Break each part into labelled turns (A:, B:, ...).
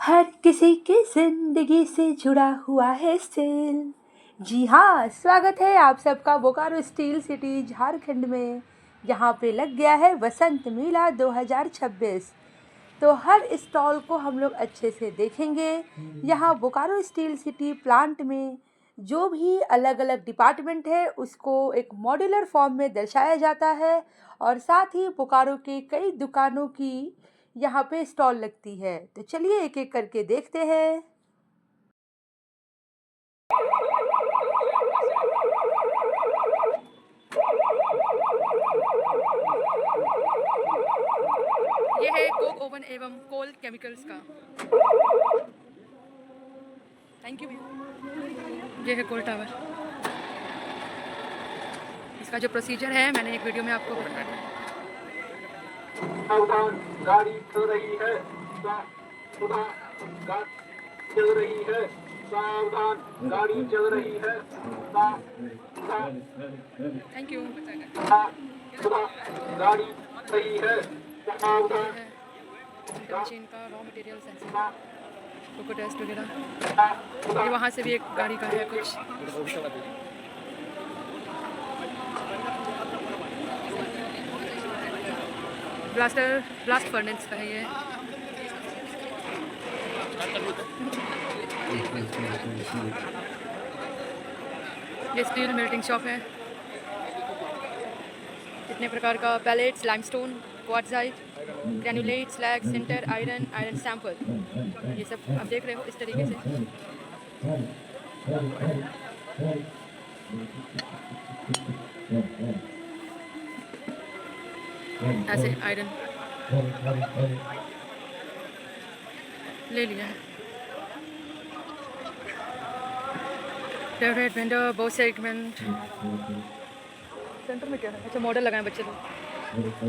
A: हर किसी की जिंदगी से जुड़ा हुआ है स्टील। जी हाँ, स्वागत है आप सबका बोकारो स्टील सिटी झारखंड में। यहाँ पे लग गया है वसंत मेला 2026। तो हर स्टॉल को हम लोग अच्छे से देखेंगे। यहाँ बोकारो स्टील सिटी प्लांट में जो भी अलग अलग डिपार्टमेंट है उसको एक मॉड्यूलर फॉर्म में दर्शाया जाता है, और साथ ही बोकारो के कई दुकानों की यहाँ पे स्टॉल लगती है। तो चलिए एक एक करके देखते हैं। ये है कोक ओवन एवं कोल केमिकल्स का। थैंक यू भैया। ये है कोल टावर। इसका जो प्रोसीजर है मैंने एक वीडियो में आपको बताया है।
B: सावधान, गाड़ी चल रही है। चल रही है। सावधान, गाड़ी चल रही है।
A: Thank you.
B: गाड़ी सही है। सावधान।
A: मशीन का रॉ मटेरियल सेंसर, कोको टेस्ट वगैरह। ये वहाँ से भी एक गाड़ी का है कुछ। ब्लास्ट फर्नेस का है ये। ये स्टील मेल्टिंग शॉप है। कितने प्रकार का pellets, limestone, quartzite, granulate, slag, sinter, iron sample, ये सब आप देख रहे हो इस तरीके से। ऐसे आयरन ले लिया है। फेवरेट वेंडर बहुत सेगमेंट। सेंटर में क्या है? अच्छा, मॉडल लगाए बच्चे लोग।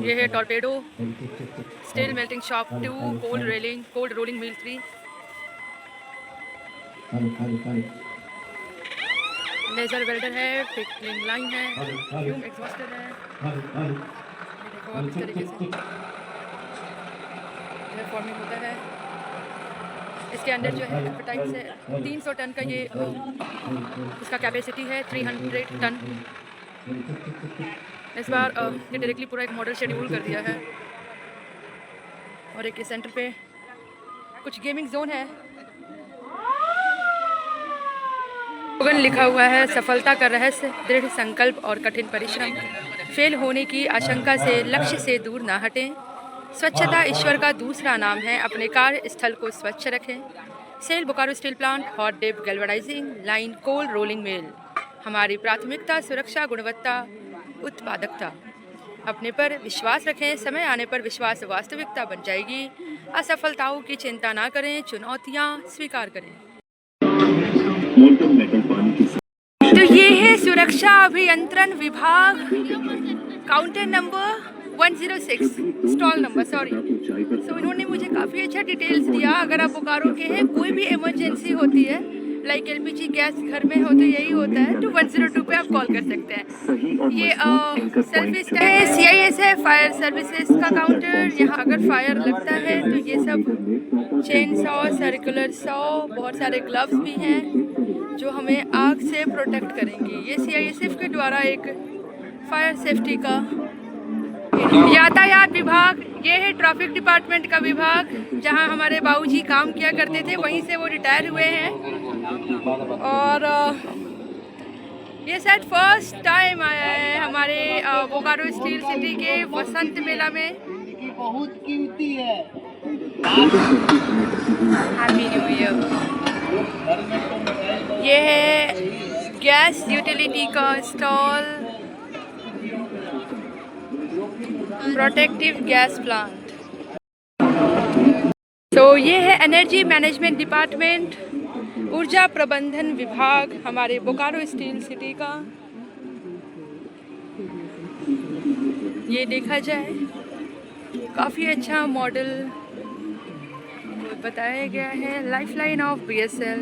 A: ये है torpedo steel melting shop 2, cold rolling mill 3, laser welder है, पिकलिंग लाइन है, फ्यूम एग्जॉस्टर है। ये देखो आप इस तरीके से यह फॉर्मिंग होता है। इसके अंदर जो है एपेटाइट से 300 टन का ये इसका कैपेसिटी है, 300 टन। इस बार ये डायरेक्टली पूरा एक मॉडल शेड्यूल कर दिया है। और एक सेंटर पे कुछ गेमिंग जोन है। स्लोगन लिखा हुआ है, सफलता का रहस्य दृढ़ संकल्प और कठिन परिश्रम। फेल होने की आशंका से लक्ष्य से दूर ना हटें। स्वच्छता ईश्वर का दूसरा नाम है। अपने कार्य स्थल को स्वच्छ रखें। SAIL Bokaro steel plant, hot dip galvanising line, cold rolling mill. हमारी प्राथमिकता सुरक्षा, गुणवत्ता, उत्पादकता। अपने पर विश्वास रखें। समय आने पर विश्वास वास्तविकता बन जाएगी। असफलताओं की चिंता ना करें, चुनौतियां स्वीकार करें। तो ये है सुरक्षा अभियंत्रण विभाग, counter number 106, stall number, sorry. तो इन्होंने मुझे काफ़ी अच्छा डिटेल्स दिया। अगर आप बोकारो के हैं, कोई भी इमरजेंसी होती है, लाइक एलपीजी गैस घर में हो तो यही होता है, तो 102 पे आप कॉल कर सकते हैं। ये सर्विस है, CIS है, फायर सर्विसेज का काउंटर। यहाँ अगर फायर लगता है तो ये सब चेन सॉ, सर्कुलर सॉ, बहुत सारे ग्लव्स भी हैं जो हमें आग से प्रोटेक्ट करेंगे। ये CISF के द्वारा एक फायर सेफ्टी का। यातायात विभाग, ये है ट्रैफिक डिपार्टमेंट का विभाग, जहां हमारे बाबूजी काम किया करते थे, वहीं से वो रिटायर हुए हैं। और ये शायद फर्स्ट टाइम आया है हमारे बोकारो स्टील सिटी के वसंत मेला में।
C: बहुत कीमती है।
A: Happy new year. ये है गैस यूटिलिटी का स्टॉल, प्रोटेक्टिव गैस प्लांट। तो ये है एनर्जी मैनेजमेंट डिपार्टमेंट, ऊर्जा प्रबंधन विभाग हमारे बोकारो स्टील सिटी का। ये देखा जाए काफ़ी अच्छा मॉडल बताया गया है। Lifeline of BSL।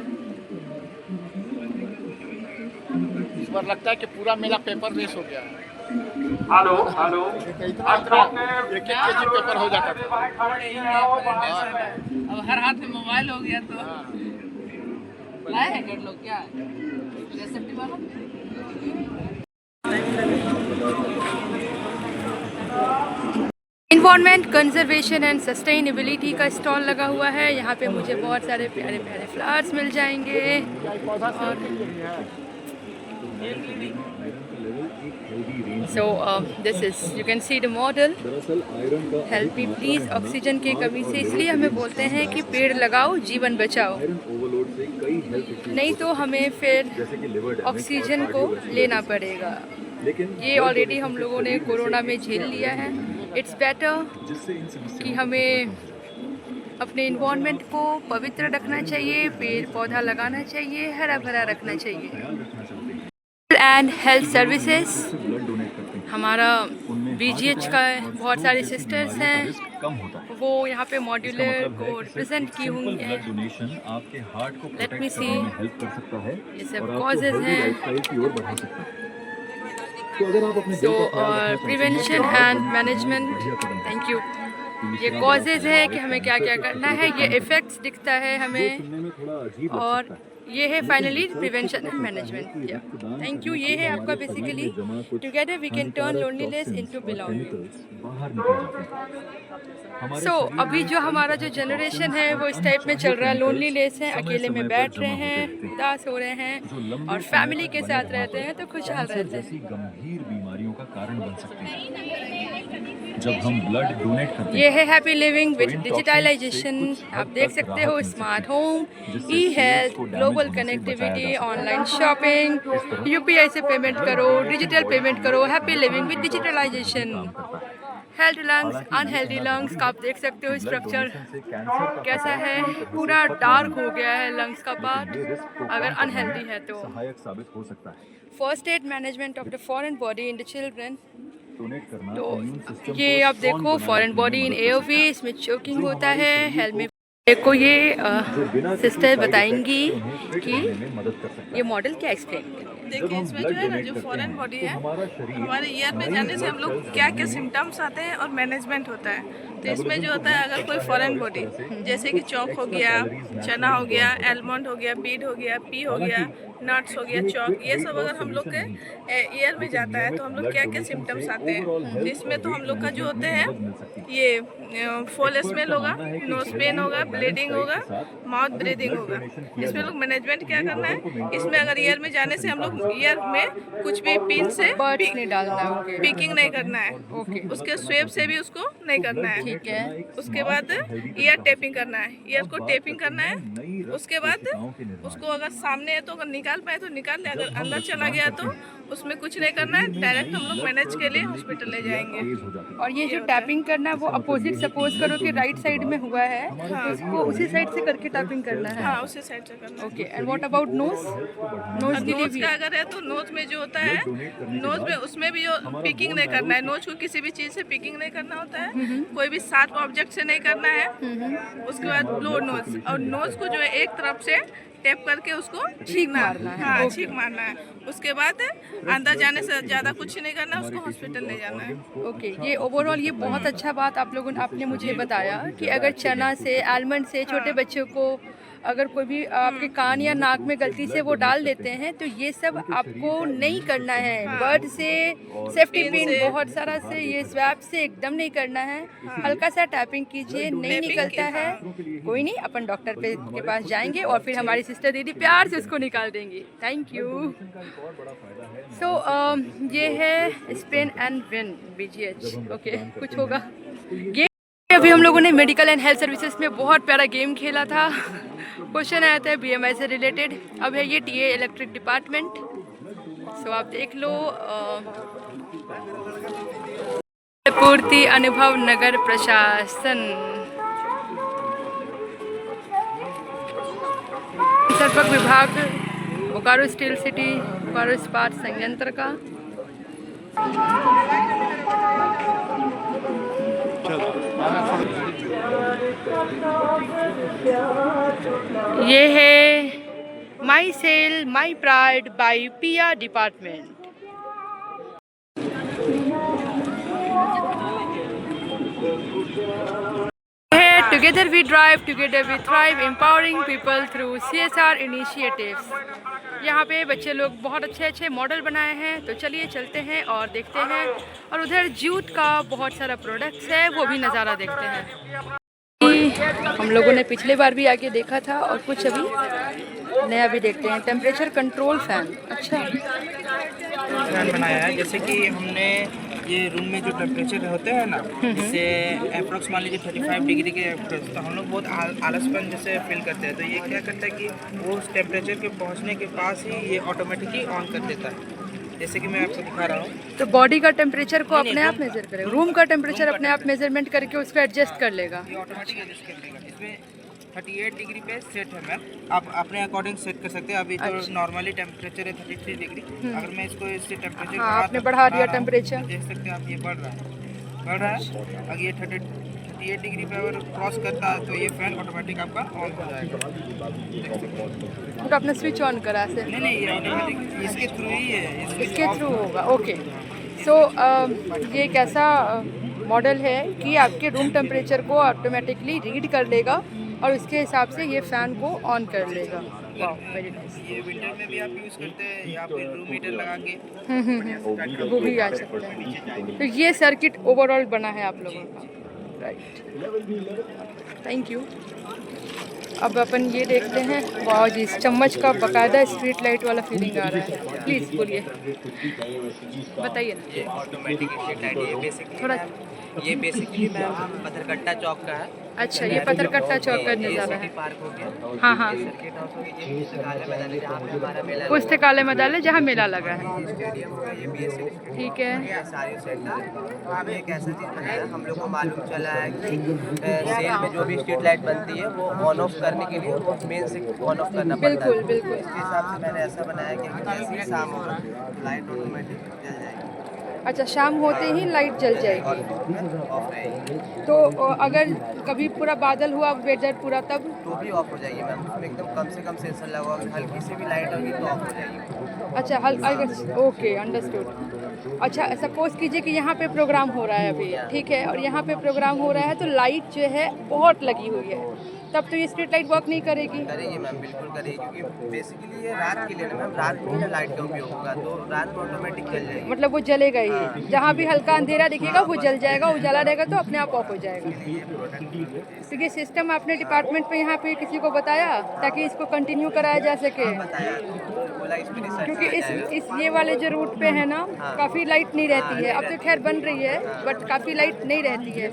C: इस बार लगता है कि पूरा मेला पेपर रेस हो गया है।
B: हेलो हेलो
C: एक केजी पेपर हो जाता था।
D: अब हर हाथ में मोबाइल हो गया तो लाए हैं कर लो क्या रेसिपी वाला
A: इन्वायरमेंट कंजर्वेशन एंड सस्टेनेबिलिटी का स्टॉल लगा हुआ है। यहाँ पे मुझे बहुत सारे प्यारे प्यारे फ्लावर्स मिल जाएंगे। So this is you can see the model. Help me please oxygen की कमी से इसलिए हमें बोलते हैं कि पेड़ लगाओ जीवन बचाओ, नहीं तो हमें फिर ऑक्सीजन को लेना पड़ेगा। ये ऑलरेडी हम लोगों ने कोरोना में झेल लिया है। इट्स बेटर कि हमें अपने इन्वायरमेंट को पवित्र रखना चाहिए, पेड़ पौधा लगाना चाहिए, हरा भरा रखना चाहिए। एंड हेल्थ सर्विसेज हमारा BGH का बहुत सारे सिस्टर्स हैं, वो यहाँ पे मॉड्यूलर को रिप्रेजेंट की होंगी। लेट मी सी, ये सब कॉजेज हैं। सो prevention and management, thank you. ये कॉजेज है कि हमें क्या क्या करना है, ये इफ़ेक्ट्स दिखता है हमें, और ये है finally prevention and management. Thank you. ये है आपका basically together we can turn loneliness into belonging. So अभी जो हमारा जो जनरेशन है वो इस टाइप में चल रहा है, लोनलीनेस है, अकेले में बैठ रहे हैं, उदास हो रहे हैं, और फैमिली के साथ रहते हैं तो खुशहाल रहते हैं।
E: गंभीर बीमारियों का कारण बन सकते हैं जब हम ब्लड डोनेट करते हैं।
A: ये है हैप्पी लिविंग विद डिजिटलाइजेशन। आप देख सकते हो smart home, e health, global connectivity, online shopping, UPI से पेमेंट करो, डिजिटल पेमेंट करो, happy living with digitalisation. Health lungs, unhealthy lungs का आप देख सकते हो स्ट्रक्चर कैसा है, पूरा डार्क हो गया है लंग्स का पार्ट अगर अनहेल्दी है तो।
E: सहायक साबित हो सकता है।
A: First aid management of the foreign body in the children.
E: Donate करना
A: तो
E: इम्यून सिस्टम
A: ये
E: को
A: आप देखो
E: strong
A: फॉरेन
E: बनाने
A: बॉडी इन
E: में
A: एयरवे, इसमें चोकिंग होता है, हेल्थ में। देखो ये सिस्टर बताएंगी कि ये मॉडल क्या एक्सप्लेन करें।
D: देखिए इसमें जो है ना, जो फॉरेन बॉडी है, हमारे ईयर में जाने से हम लोग क्या क्या सिम्टम्स आते हैं और मैनेजमेंट होता है। तो इसमें जो होता है, अगर कोई फॉरेन बॉडी जैसे कि चौक हो गया, चना हो गया, एलमंड हो गया, बीट हो गया, पी हो गया, नट्स हो गया, चौक, ये सब अगर हम लोग के ईयर में जाता है तो हम लोग क्या क्या सिम्टम्स आते हैं। तो इसमें तो हम लोग का जो होते हैं, ये फॉल स्मेल होगा, नोज पेन होगा, ब्लीडिंग होगा, माउथ ब्रीदिंग होगा। इसमें लोग मैनेजमेंट क्या करना है, इसमें अगर ईयर में जाने से हम लोग ईयर में कुछ भी पिन से
A: बर्ड्स नहीं डालना है, ओके,
D: पिकिंग नहीं करना है, उसके स्वेब से भी उसको नहीं करना है।
A: ठीक है।
D: उसके बाद ईयर टेपिंग करना है, ईयर को टेपिंग करना है। उसके बाद उसको अगर सामने है तो अगर निकाल पाए तो निकाल ले, अगर अंदर चला गया तो उसमें कुछ नहीं करना है, डायरेक्ट हम लोग मैनेज के लिए हॉस्पिटल ले जाएंगे।
A: और ये जो टैपिंग करना है वो अपोजिट, सपोज करो कि राइट साइड में हुआ है तो उसको उसी साइड से करके टैपिंग करना है।
D: हाँ, उसी साइड से करना है।
A: Okay, and what about nose? Nose के लिए
D: नोज
A: भी
D: का अगर है तो नोज में जो होता है, नोज में उसमें भी जो पिकिंग नहीं करना है, नोज को किसी भी चीज़ से पिकिंग नहीं करना होता है, कोई भी शार्प ऑब्जेक्ट से नहीं करना है। उसके बाद ब्लो नोज, और नोज को जो है एक तरफ से टेप करके उसको छींक मारना है। हाँ, छींक मारना है। उसके बाद अंदर जाने से ज़्यादा कुछ नहीं करना, उसको हॉस्पिटल ले जाना है।
A: ओके, ये ओवरऑल ये बहुत अच्छा बात आपने मुझे बताया कि अगर चना से, आलमंड से छोटे बच्चों को अगर कोई भी आपके कान या नाक में गलती से वो डाल देते हैं तो ये सब आपको नहीं करना है। बर्ड से, सेफ्टी पिन बहुत सारा से, ये स्वैप से एकदम नहीं करना है। हल्का सा टैपिंग कीजिए, नहीं निकलता है कोई नहीं, अपन डॉक्टर के पास जाएंगे और फिर हमारी सिस्टर दीदी प्यार से उसको निकाल देंगी। Thank you. सो ये है Spain and win BGH। Okay, कुछ होगा गेम। अभी हम लोगों ने मेडिकल एंड हेल्थ सर्विसेज में बहुत प्यारा गेम खेला था। क्वेश्चन आया था BMI से रिलेटेड। अब है ये TA इलेक्ट्रिक डिपार्टमेंट। सो आप देख लो, पूर्ति अनुभव नगर प्रशासन, संपर्क विभाग, बोकारो स्टील सिटी, बोकारो इस्पात संयंत्र का। ये है माई सेल माई प्राइड बाई पिया department. Together we drive, together we thrive, empowering people through CSR initiatives. यहाँ पे बच्चे लोग बहुत अच्छे अच्छे मॉडल बनाए हैं, तो चलिए चलते हैं और देखते हैं। और उधर जूट का बहुत सारा प्रोडक्ट्स है, वो भी नज़ारा देखते हैं। हम लोगों ने पिछले बार भी आके देखा था और कुछ अभी नया भी देखते हैं। टेम्परेचर कंट्रोल फैन, अच्छा
F: फैन बनाया है। जैसे कि हमने ये रूम में जो टेम्परेचर होते हैं ना, जैसे अप्रोक्स मान लीजिए 35 डिग्री के तो हम लोग बहुत आलसपन जैसे फील करते हैं, तो ये क्या करता है कि वो उस टेम्परेचर के पहुंचने के पास ही ये ऑटोमेटिकली ऑन कर देता है। जैसे कि मैं आपको दिखा रहा हूँ,
A: तो बॉडी का टेम्परेचर को अपने आप मेजर करेगा, रूम का टेम्परेचर अपने आप मेजरमेंट करके उसको एडजस्ट कर लेगा।
F: ये ऑटोमेटिक एडजस्ट कर देगा। इसमें 38 डिग्री पे सेट है मैम, आप अपने अकॉर्डिंग सेट कर सकते हैं। अभी तो नॉर्मली टेम्परेचर है 33 डिग्री। अगर मैं इसको इससे टेम्परेचर
A: हाँ, आपने बढ़ा दिया टेम्परेचर,
F: देख सकते हैं आप, ये बढ़ रहा है। अगर ये 38 डिग्री पे अगर क्रॉस करता है तो ये फैन ऑटोमेटिक आपका ऑन हो जाएगा।
A: तो आपने स्विच ऑन करा से?
F: नहीं, ये ऑटोमेटिक इसके थ्रू ही है,
A: इसके थ्रू होगा। ओके, सो ये एक ऐसा मॉडल है कि आपके रूम टेम्परेचर को ऑटोमेटिकली रीड कर लेगा और उसके हिसाब से ये फ़ैन को ऑन कर लेगा। वाह, वेरी नाइस।
F: ये विंटर में भी आप यूज़ करते हैं या फिर रूम हीटर लगा के
A: वो भी आ सकता है। तो ये सर्किट ओवरऑल बना है आप लोगों का, राइट? Thank you. अब अपन ये देखते हैं। वाह जी, इस चम्मच का बाकायदा स्ट्रीट लाइट वाला फीलिंग आ रहा है। प्लीज़ बोलिए, बताइए ना।
F: ये ऑटोमेटिक स्ट्रीट लाइट, ये बेसिकली मैम पत्थरकट्टा चौक का है।
A: अच्छा, ये पत्थरकट्टा चौक का नज़ारा है।
F: पार्क हो गया।
A: हाँ हाँ,
F: सर्किट हाउस हो गया, ये पुस्तकालय मैदान जहाँ पे हमारा मेला
A: पुस्तकालय मैदान है जहाँ मेला लगा है।
F: स्टेडियम होगा, ये BSC
A: ठीक है।
F: ये सारी सेट था। हमने एक ऐसा चीज़ बनाया, हम लोग को मालूम चला है कि सेल में जो भी स्ट्रीट लाइट बनती है वो ऑन ऑफ करने के लिए वो मेन से ऑन ऑफ करना पड़ता है।
A: बिल्कुल बिल्कुल।
F: इसके हिसाब से मैंने ऐसा बनाया कि जैसे ही शाम होगा लाइट ऑटोमेटिक जल जाएगी।
A: अच्छा, शाम होते ही लाइट जल जाएगी।
F: ऑफ रहेगी
A: तो अगर कभी पूरा बादल हुआ वेदर पूरा, तब
F: तो भी ऑफ हो जाएगी मैम। उसमें एकदम कम से कम सेंसर लगा होगा, हल्की सी भी लाइट होगी तो ऑफ हो जाएगी।
A: अच्छा, अगर ओके, अंडरस्टूड। अच्छा, सपोज कीजिए कि यहाँ पे प्रोग्राम हो रहा है अभी, ठीक है, और यहाँ पे प्रोग्राम हो रहा है तो लाइट जो है बहुत लगी हुई है, तब तो ये स्ट्रीट लाइट वर्क नहीं करेगी?
F: करेगी मैम, बिल्कुल करेगी, क्योंकि बेसिकली ये रात के लिए ना मैम, रात में लाइट का उपयोग होगा तो रात में ऑटोमेटिक जल जाएगी।
A: मतलब वो जलेगा ही, जहाँ भी हल्का अंधेरा दिखेगा वो जल जाएगा, उजाला रहेगा तो अपने आप ऑफ हो जाएगा। तो ये सिस्टम आपने डिपार्टमेंट में यहाँ पे किसी को बताया ताकि इसको कंटिन्यू कराया जा सके?
F: बताया, बोला इस पे रिसर्च
A: क्योंकि
F: किया जाएगा।
A: इस ये वाले जो रूट पे है ना, काफ़ी लाइट नहीं रहती है। अब तो खैर बन रही है, बट काफ़ी लाइट नहीं रहती है।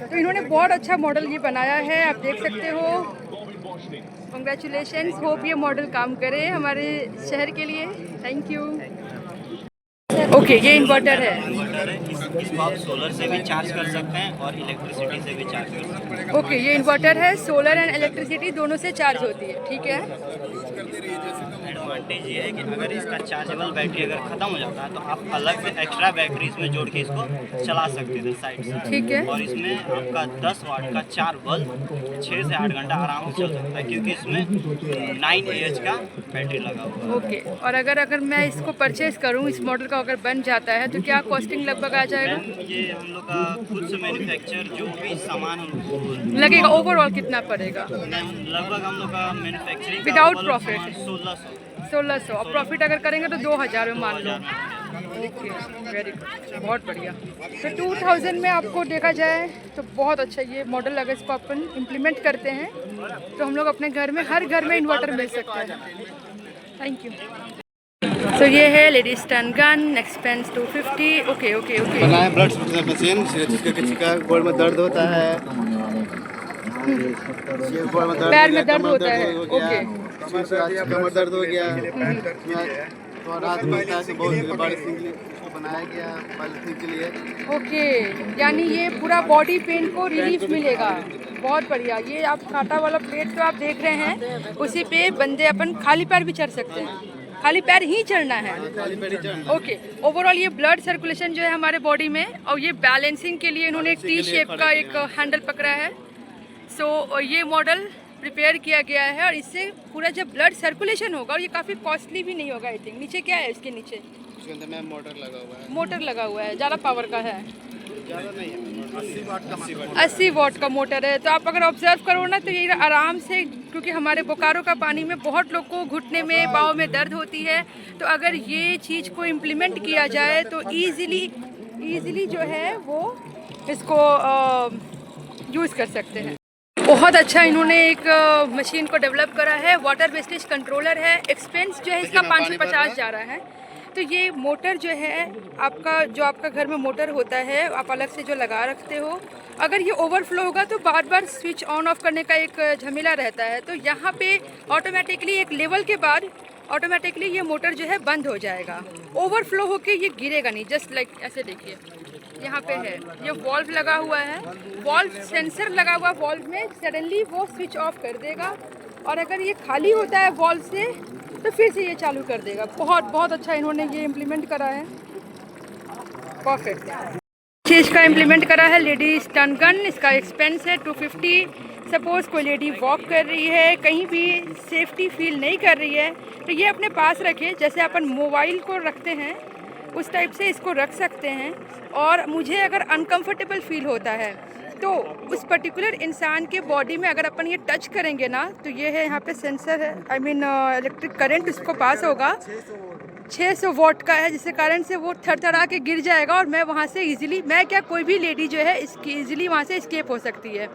A: तो इन्होंने बहुत अच्छा मॉडल ये बनाया है, आप देख सकते हो। कंग्रेचुलेशंस, होप ये मॉडल काम करे हमारे शहर के लिए। Thank you. ओके, ये इन्वर्टर है।
G: इसको आप सोलर से भी चार्ज कर सकते हैं और इलेक्ट्रिसिटी से भी चार्ज कर सकते हैं।
A: ओके, ये इन्वर्टर है, सोलर एंड इलेक्ट्रिसिटी दोनों से चार्ज होती है, ठीक है।
G: एडवांटेज ये है कि अगर इसका चार्जेबल बैटरी अगर ख़त्म हो जाता है तो आप अलग से एक्स्ट्रा बैटरी इसमें जोड़ के इसको चला सकते थे साइड से,
A: ठीक है।
G: और इसमें आपका 10 वाट का 4 बल्ब 6 से 8 घंटा आराम से चल सकता है, क्योंकि इसमें 9 AH का बैटरी लगा हुआ है।
A: ओके, और अगर मैं इसको परचेज करूँ, इस मॉडल का अगर बन जाता है तो क्या कॉस्टिंग लगभग आ जाएगा?
G: ये हम लोग का खुद से मैन्युफैक्चर जो भी सामान हम लोग
A: लगेगा, ओवरऑल कितना पड़ेगा?
G: लगभग हम लोग का मैन्युफैक्चरिंग
A: Without profit?
G: 1600
A: और प्रॉफिट अगर करेंगे तो 2000 में मान लो। ओके, वेरी गुड, बहुत बढ़िया। तो 2000 में आपको देखा जाए तो बहुत अच्छा ये मॉडल, अगर इसको अपन इम्प्लीमेंट करते हैं तो हम लोग अपने घर में, हर घर में इन्वर्टर मिल सकता है। Thank you. तो ये है लेडीज टन गन, एक्सपेंस 250। Okay okay okay.
C: बनाए ब्लड मशीन, जिसका किसी का गोड़ में दर्द होता है,
A: पैर में दर्द होता है, ओके,
C: कमर दर्द हो गया, तो रात में बहुत बड़ी इसको बनाया गया बालिश के लिए।
A: ओके, यानी ये पूरा बॉडी पेन को रिलीफ मिलेगा। बहुत बढ़िया। ये आप कांटा वाला प्लेट तो आप देख रहे हैं, उसी पे बंदे अपन खाली पैर भी चढ़ सकते हैं, खाली पैर ही चढ़ना है। ओके, ओवरऑल ये ब्लड सर्कुलेशन जो है हमारे बॉडी में, और ये बैलेंसिंग के लिए इन्होंने टी शेप का एक हैंडल पकड़ा है। सो ये मॉडल प्रिपेयर किया गया है और इससे पूरा जब ब्लड सर्कुलेशन होगा, और ये काफ़ी कॉस्टली भी नहीं होगा। आई थिंक नीचे क्या है, इसके नीचे
C: उसके अंदर में मोटर लगा हुआ है,
A: मोटर लगा हुआ है, ज़्यादा पावर का है। 80 वॉट का मोटर है। तो आप अगर ऑब्जर्व करो ना तो ये आराम से, क्योंकि हमारे बोकारो का पानी में बहुत लोग को घुटने में पाँव में दर्द होती है, तो अगर ये चीज़ को इम्प्लीमेंट किया जाए तो ईज़िली जो है वो इसको यूज़ कर सकते हैं। बहुत अच्छा इन्होंने एक मशीन को डेवलप करा है, वाटर वेस्टेज कंट्रोलर है। एक्सपेंस जो है इसका 550 जा रहा है। तो ये मोटर जो है आपका घर में मोटर होता है, आप अलग से जो लगा रखते हो, अगर ये ओवरफ्लो होगा तो बार बार स्विच ऑन ऑफ करने का एक झमेला रहता है। तो यहाँ पे ऑटोमेटिकली एक लेवल के बाद ऑटोमेटिकली ये मोटर जो है बंद हो जाएगा। ओवरफ्लो होके ये गिरेगा नहीं, जस्ट लाइक ऐसे देखिए यहाँ पे है, ये वॉल्व लगा हुआ है, वॉल्व सेंसर लगा हुआ वॉल्व में, सडनली वो स्विच ऑफ कर देगा और अगर ये खाली होता है वॉल्व से तो फिर से ये चालू कर देगा। बहुत अच्छा इन्होंने ये इम्प्लीमेंट करा है, परफेक्ट चीज़ का इम्प्लीमेंट करा है। लेडी स्टन गन, इसका एक्सपेंस है 250। सपोज़ कोई लेडी वॉक कर रही है, कहीं भी सेफ्टी फील नहीं कर रही है, तो ये अपने पास रखे, जैसे अपन मोबाइल को रखते हैं उस टाइप से इसको रख सकते हैं। और मुझे अगर अनकंफर्टेबल फील होता है तो उस पर्टिकुलर इंसान के बॉडी में अगर अपन ये टच करेंगे ना, तो ये है यहाँ पे सेंसर है, आई मीन इलेक्ट्रिक करंट उसको पास होगा, 600 वॉट का है, जिसके कारण से वो थरथरा के गिर जाएगा और मैं वहाँ से इजीली, मैं क्या कोई भी लेडी जो है इसकी इजीली वहाँ से एस्केप हो सकती है।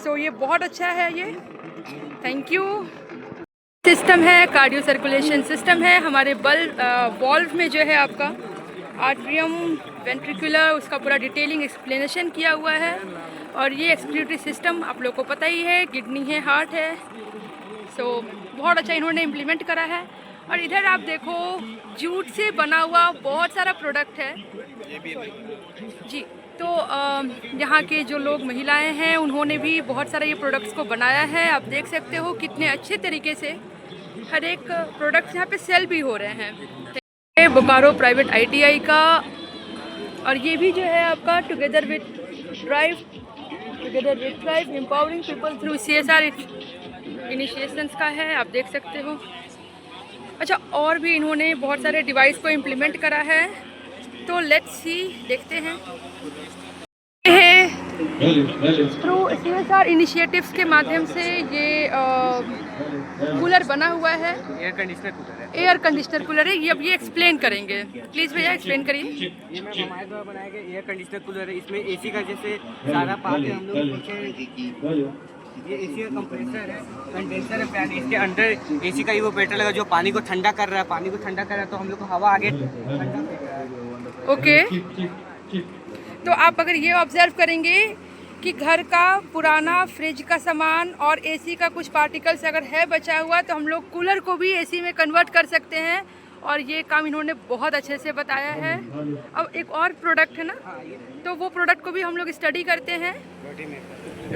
A: सो ये बहुत अच्छा है ये, थैंक यू। सिस्टम है, कार्डियो सर्कुलेशन सिस्टम है। हमारे वॉल्व में जो है आपका आर्ट्रियम वेंट्रिकुलर, उसका पूरा डिटेलिंग एक्सप्लेनेशन किया हुआ है। और ये एक्सक्रीटरी सिस्टम आप लोग को पता ही है, किडनी है, हार्ट है। सो बहुत अच्छा इन्होंने इम्प्लीमेंट करा है। और इधर आप देखो जूट से बना हुआ बहुत सारा प्रोडक्ट है जी। तो यहाँ के जो लोग महिलाएं हैं उन्होंने भी बहुत सारे ये प्रोडक्ट्स को बनाया है। आप देख सकते हो कितने अच्छे तरीके से हर एक प्रोडक्ट्स यहाँ पे सेल भी हो रहे हैं। बोकारो प्राइवेट ITI का, और ये भी जो है आपका together with drive empowering people through CSR इनिशिएशंस का है, आप देख सकते हो। अच्छा, और भी इन्होंने बहुत सारे डिवाइस को इम्प्लीमेंट करा है, तो लेट्स सी, देखते हैं। थ्रू CSR इनिशिएटिव्स के माध्यम से ये कूलर बना हुआ है, एयर कंडीशनर कूलर है। ये अब ये एक्सप्लेन करेंगे, प्लीज़ भैया एक्सप्लेन करिए।
F: ये मैं हमारे द्वारा बनाया गया एयर कंडीशनर कूलर है। इसमें AC का जैसे सारा पार्ट है, हम लोग पीछे ये AC का कंप्रेसर है, कंडेंसर है, फैन। इसके अंदर AC का इवेपोरेटर लगा जो पानी को ठंडा कर रहा है, तो हम लोग को हवा आगे ठंडा फेंक रहा है।
A: ओके, तो आप अगर ये ऑब्जर्व करेंगे कि घर का पुराना फ्रिज का सामान और AC का कुछ पार्टिकल्स अगर है बचा हुआ, तो हम लोग कूलर को भी AC में कन्वर्ट कर सकते हैं। और ये काम इन्होंने बहुत अच्छे से बताया है। अब एक और प्रोडक्ट है ना, तो वो प्रोडक्ट को भी हम लोग स्टडी करते हैं।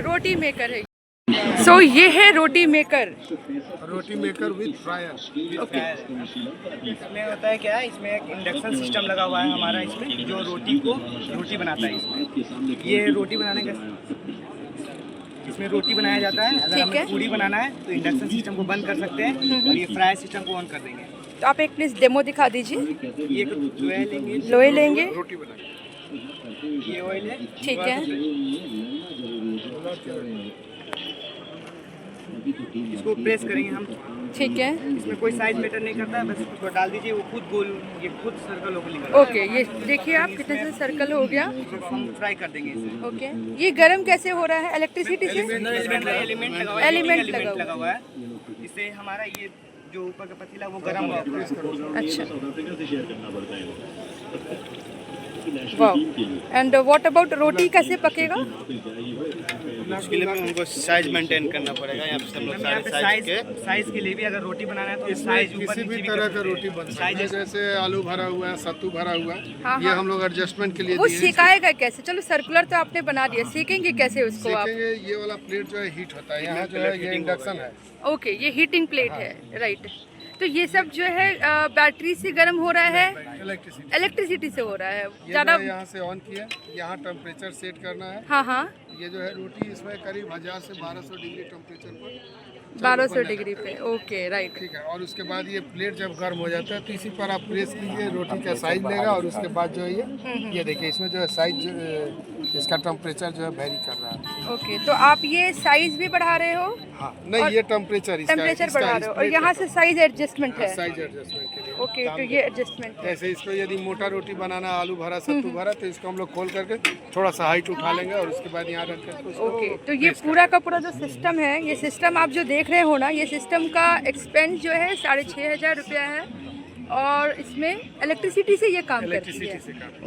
A: रोटी मेकर है। सो ये है रोटी मेकर
C: विद फ्रायर।
A: ओके,
F: इसमें होता है क्या है, इसमें एक इंडक्शन सिस्टम लगा हुआ है हमारा, इसमें जो रोटी बनाता है। इसमें ये रोटी बनाने का, इसमें रोटी बनाया जाता है। अगर हमें पूरी बनाना है तो इंडक्शन सिस्टम को बंद कर सकते हैं और ये फ्राई सिस्टम को ऑन कर देंगे।
A: तो आप एक प्लीज डेमो दिखा दीजिए।
F: ये
A: लोहे लेंगे,
F: ये ऑयल है,
A: ठीक है।
F: इसको प्रेस करेंगे हम,
A: ठीक है।
F: इसमें कोई साइज मैटर नहीं करता है, बस इसको डाल दीजिए, वो खुद गोल, ये खुद सर्कल होकर निकल।
A: ओके, ये देखिए आप कितने से सर्कल हो गया।
F: हम फ्राई कर देंगे इसे।
A: ओके, ये गरम कैसे हो रहा है? इलेक्ट्रिसिटी से?
F: एलिमेंट लगा हुआ है। इससे हमारा ये जो ऊपर का पतीला वो गर्म होगा।
A: अच्छा, वाह। एंड व्हाट अबाउट रोटी कैसे पकेगा?
C: उसके लिए हमको साइज मेंटेन करना पड़ेगा। यहाँ पे हम लोग
F: साइज के लिए भी अगर रोटी बनाना है तो साइज
C: किसी भी तरह का रोटी बन सकता है, जैसे आलू भरा हुआ है, सत्तू भरा हुआ है।
A: हाँ,
C: ये हम लोग एडजस्टमेंट के लिए
A: वो सिखाएगा कैसे? चलो सर्कुलर तो आपने बना दिया, सीखेंगे कैसे उसको आप?
C: सीखेंगे। ये वाला प्लेट जो है हीट होता है, यहाँ जो है ये इंडक्शन है।
A: ओके, ये हीटिंग प्लेट है, राइट। तो ये सब जो है बैटरी से गर्म हो रहा है, इलेक्ट्रिसिटी से हो रहा है ज़्यादा।
C: यहाँ से ऑन किया, यहाँ टेम्परेचर सेट करना है।
A: हाँ हाँ,
C: ये जो है रोटी, इसमें करीब 1000 से 1200 डिग्री टेम्परेचर पर
A: 1200 डिग्री पे। Okay, right.
C: ठीक है। और उसके बाद ये प्लेट जब गर्म हो जाता है तो इसी पर आप प्रेस कीजिए, रोटी का साइज लेगा। और उसके बाद जो है ये देखिए, इसमें जो है साइज
H: इसका टेम्परेचर जो है वेरी कर रहा है।
A: ओके, तो आप ये साइज भी बढ़ा रहे हो?
H: हाँ, नहीं ये टेम्परेचर
A: बढ़ा रहे हो और यहाँ से साइज एडजस्टमेंट है?
H: साइज एडजस्टमेंट के लिए।
A: ओके, तो ये एडजस्टमेंट है।
H: जैसे इसको यदि मोटा रोटी बनाना, आलू भरा, सत्तू भरा, तो इसको हम लोग खोल करके थोड़ा सा हाइट उठा लेंगे और उसके बाद यहाँ रख करके
A: ओके, तो ये पूरा का पूरा जो सिस्टम है, ये सिस्टम आप जो देख रहे हो ना, ये सिस्टम का एक्सपेंस जो है 6,500 रुपया है और इसमें इलेक्ट्रिसिटी से ये काम करती है।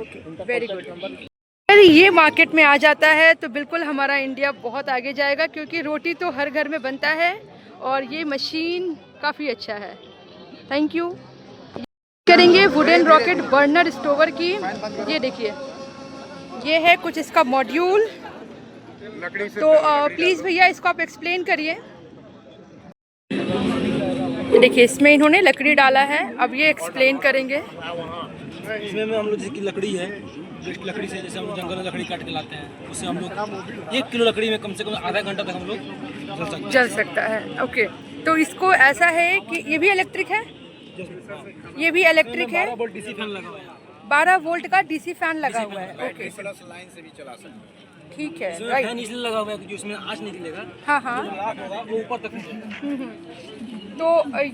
A: Okay, very good. अगर ये मार्केट में आ जाता है तो बिल्कुल हमारा इंडिया बहुत आगे जाएगा, क्योंकि रोटी तो हर घर में बनता है और ये मशीन काफ़ी अच्छा है। Thank you. करेंगे वुडन रॉकेट बर्नर स्टोवर की। ये देखिए, ये है कुछ इसका मॉड्यूल। तो प्लीज़ भैया इसको आप एक्सप्लेन करिए। ये देखिए, इसमें इन्होंने लकड़ी डाला है, अब ये एक्सप्लेन करेंगे।
I: इसमें हम लोग जैसे कि लकड़ी है, लकड़ी से जैसे हम जंगल में लकड़ी काट के लाते हैं, उससे हम लोग 1 किलो लकड़ी में कम से कम आधा घंटा तक हम लोग
A: जल सकता है। ओके, तो इसको ऐसा है कि ये भी इलेक्ट्रिक है? ये भी इलेक्ट्रिक है।
I: 12 वोल्ट डीसी फैन लगा हुआ है।
A: 12 वोल्ट का डीसी फैन लगा हुआ है। ओके,
F: लाइन से भी चला सकते हैं।
A: ठीक है,
I: इसमें
A: राइट।
I: फैन इसलिए लगा हुआ है कि उसमें आँच नहीं निकलेगा।
A: हाँ हाँ,
I: वो ऊपर तक।
A: तो